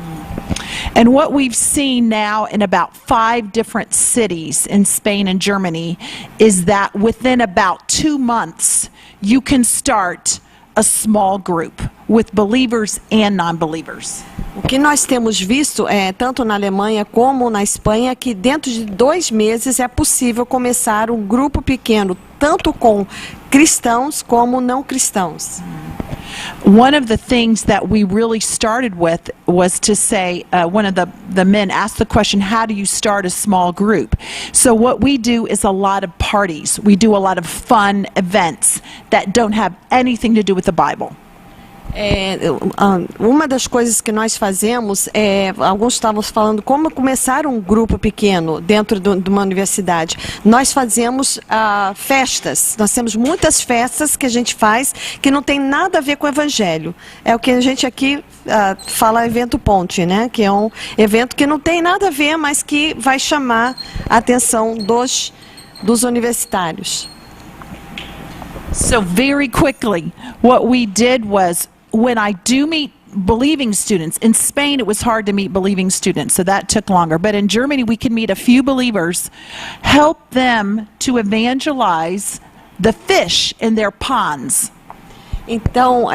And what we've seen now in about 5 different cities in Spain and Germany is that within about 2 months you can start a small group with believers and non-believers. O que nós temos visto, tanto na Alemanha como na Espanha, que dentro de 2 meses é possível começar um grupo pequeno, tanto com cristãos como não cristãos. One of the things that we really started with was to say, one of the men asked the question, how do you start a small group? So what we do is a lot of parties. We do a lot of fun events that don't have anything to do with the Bible. Uma das coisas que nós fazemos alguns estavam falando como começar um grupo pequeno dentro de uma universidade. Nós fazemos festas. Nós temos muitas festas que a gente faz que não tem nada a ver com o evangelho. É o que a gente aqui fala evento ponte, né? Que é um evento que não tem nada a ver, mas que vai chamar a atenção dos universitários. So very quickly, what we did was, when I do meet believing students, in Spain it was hard to meet believing students, so that took longer. But in Germany we could meet a few believers, help them to evangelize the fish in their ponds. Então,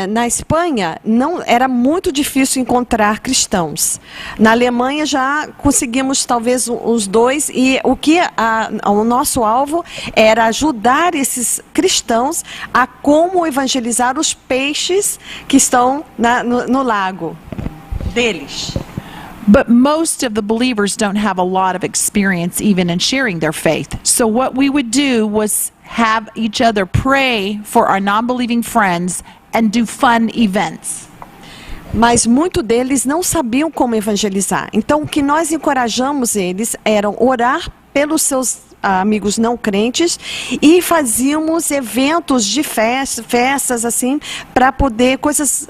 na Espanha, não era muito difícil encontrar cristãos. Na Alemanha já conseguimos talvez os dois, e o nosso alvo era ajudar esses cristãos a como evangelizar os peixes que estão no lago deles. But most of the believers don't have a lot of experience even in sharing their faith. So what we would do was have each other pray for our non-believing friends and do fun events. Mas muitos deles não sabiam como evangelizar. Então, o que nós encorajamos eles era orar pelos seus amigos não crentes e fazíamos eventos de festas assim, para poder coisas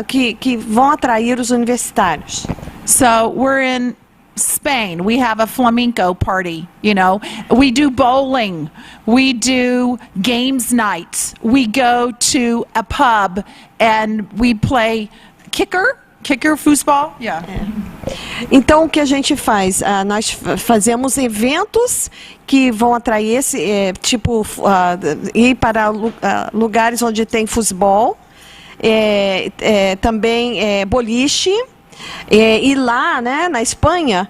que vão atrair os universitários. So we're in Spain, we have a flamenco party, you know. We do bowling, we do games nights, we go to a pub and we play kicker football. Yeah. Então o que a gente faz? Nós fazemos eventos que vão atrair ir para lugares onde tem futebol, também boliche. E lá, né, na Espanha,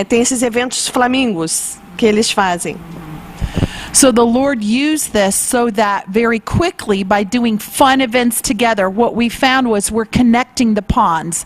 tem esses eventos flamingos que eles fazem. So the Lord used this so that very quickly, by doing fun events together, what we found was we're connecting the ponds.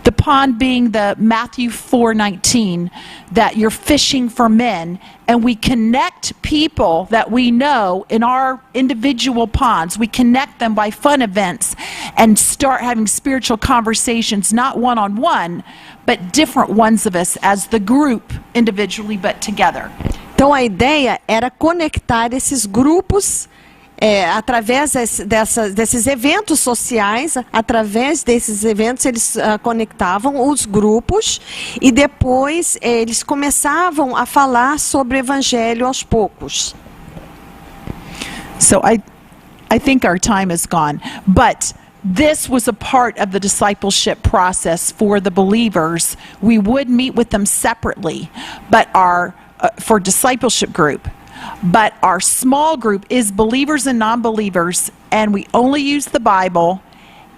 The pond being the Matthew 4:19, that you're fishing for men, and we connect people that we know in our individual ponds. We connect them by fun events and start having spiritual conversations, not one-on-one, but different ones of us as the group, individually but together. Então a ideia era conectar esses grupos através desses eventos sociais. Através desses eventos eles conectavam os grupos e depois eles começavam a falar sobre o evangelho aos poucos. So I think our time is gone, but this was a part of the discipleship process for the believers. We would meet with them separately, but for discipleship group. But our small group is believers and non-believers, and we only use the Bible,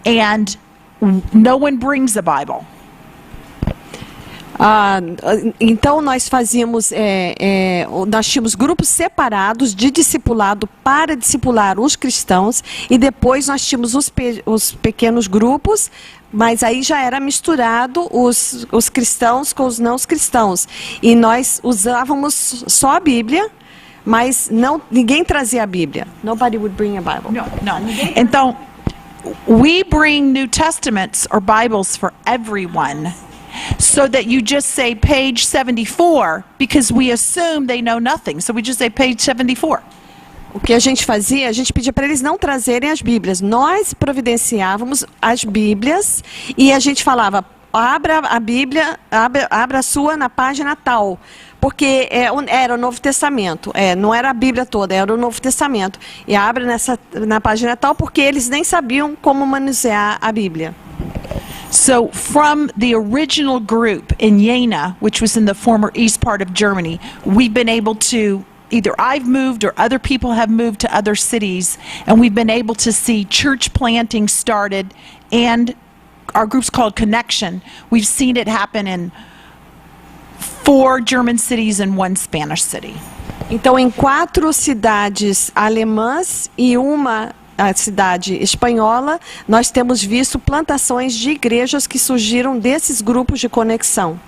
and no one brings a Bible. Então nós fazíamos, nós tínhamos grupos separados de discipulado para discipular os cristãos, e depois nós tínhamos os pequenos grupos, mas aí já era misturado os cristãos com os não cristãos, e nós usávamos só a Bíblia, mas ninguém trazia a Bíblia. Nobody would bring a Bible. No. Então, we bring New Testaments or Bibles for everyone. So that you just say page 74, because we assume they know nothing. So we just say page 74. O que a gente fazia, a gente pedia para eles não trazerem as Bíblias. Nós providenciávamos as Bíblias e a gente falava, abra a Bíblia, abra a sua na página tal. Porque era o Novo Testamento, não era a Bíblia toda, era o Novo Testamento. E abre na página tal, porque eles nem sabiam como manusear a Bíblia. So from the original group in Jena, which was in the former east part of Germany, we've been able to, either I've moved or other people have moved to other cities, and we've been able to see church planting started, and our group's called Connection. We've seen it happen in 4 German cities and 1 Spanish city. Então, em 4 cidades alemãs e a cidade espanhola, nós temos visto plantações de igrejas que surgiram desses grupos de conexão.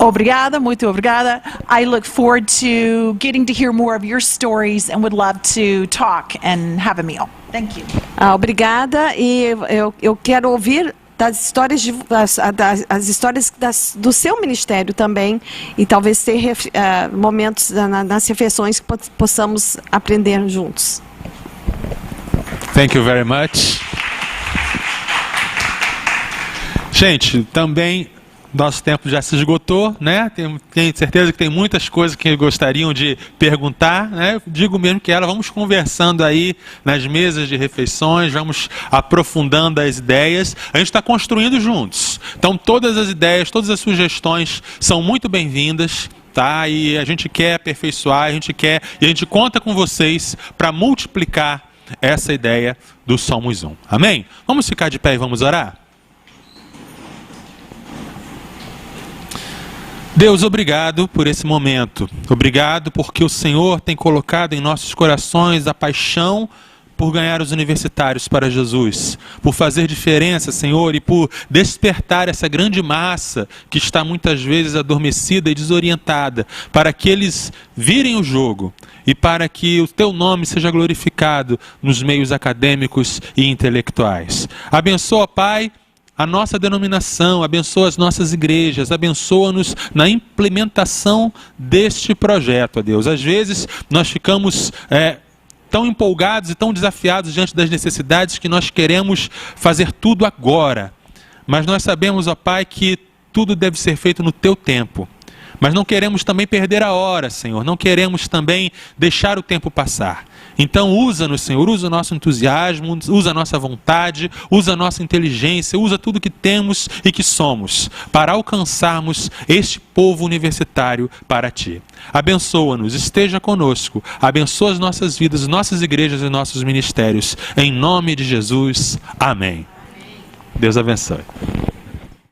Obrigada, muito obrigada. I look forward to getting to hear more of your stories and would love to talk and have a meal. Thank you. Obrigada, e eu quero ouvir das histórias, as histórias do seu ministério também, e talvez ter momentos nas refeições que possamos aprender juntos. Thank you very much. Gente, também nosso tempo já se esgotou, né? Tenho certeza que tem muitas coisas que gostariam de perguntar, né? Eu digo mesmo que vamos conversando aí nas mesas de refeições, vamos aprofundando as ideias. A gente está construindo juntos. Então todas as ideias, todas as sugestões são muito bem-vindas, tá? E a gente quer aperfeiçoar, a gente conta com vocês para multiplicar essa ideia do Somos Um. Amém? Vamos ficar de pé e vamos orar? Deus, obrigado por esse momento. Obrigado porque o Senhor tem colocado em nossos corações a paixão por ganhar os universitários para Jesus, por fazer diferença, Senhor, e por despertar essa grande massa que está muitas vezes adormecida e desorientada, para que eles virem o jogo e para que o Teu nome seja glorificado nos meios acadêmicos e intelectuais. Abençoa, Pai, a nossa denominação, abençoa as nossas igrejas, abençoa-nos na implementação deste projeto, ó Deus. Às vezes nós ficamos tão empolgados e tão desafiados diante das necessidades que nós queremos fazer tudo agora. Mas nós sabemos, ó Pai, que tudo deve ser feito no Teu tempo. Mas não queremos também perder a hora, Senhor. Não queremos também deixar o tempo passar. Então usa-nos, Senhor, usa o nosso entusiasmo, usa a nossa vontade, usa a nossa inteligência, usa tudo que temos e que somos para alcançarmos este povo universitário para Ti. Abençoa-nos, esteja conosco, abençoa as nossas vidas, nossas igrejas e nossos ministérios. Em nome de Jesus, amém. Deus abençoe.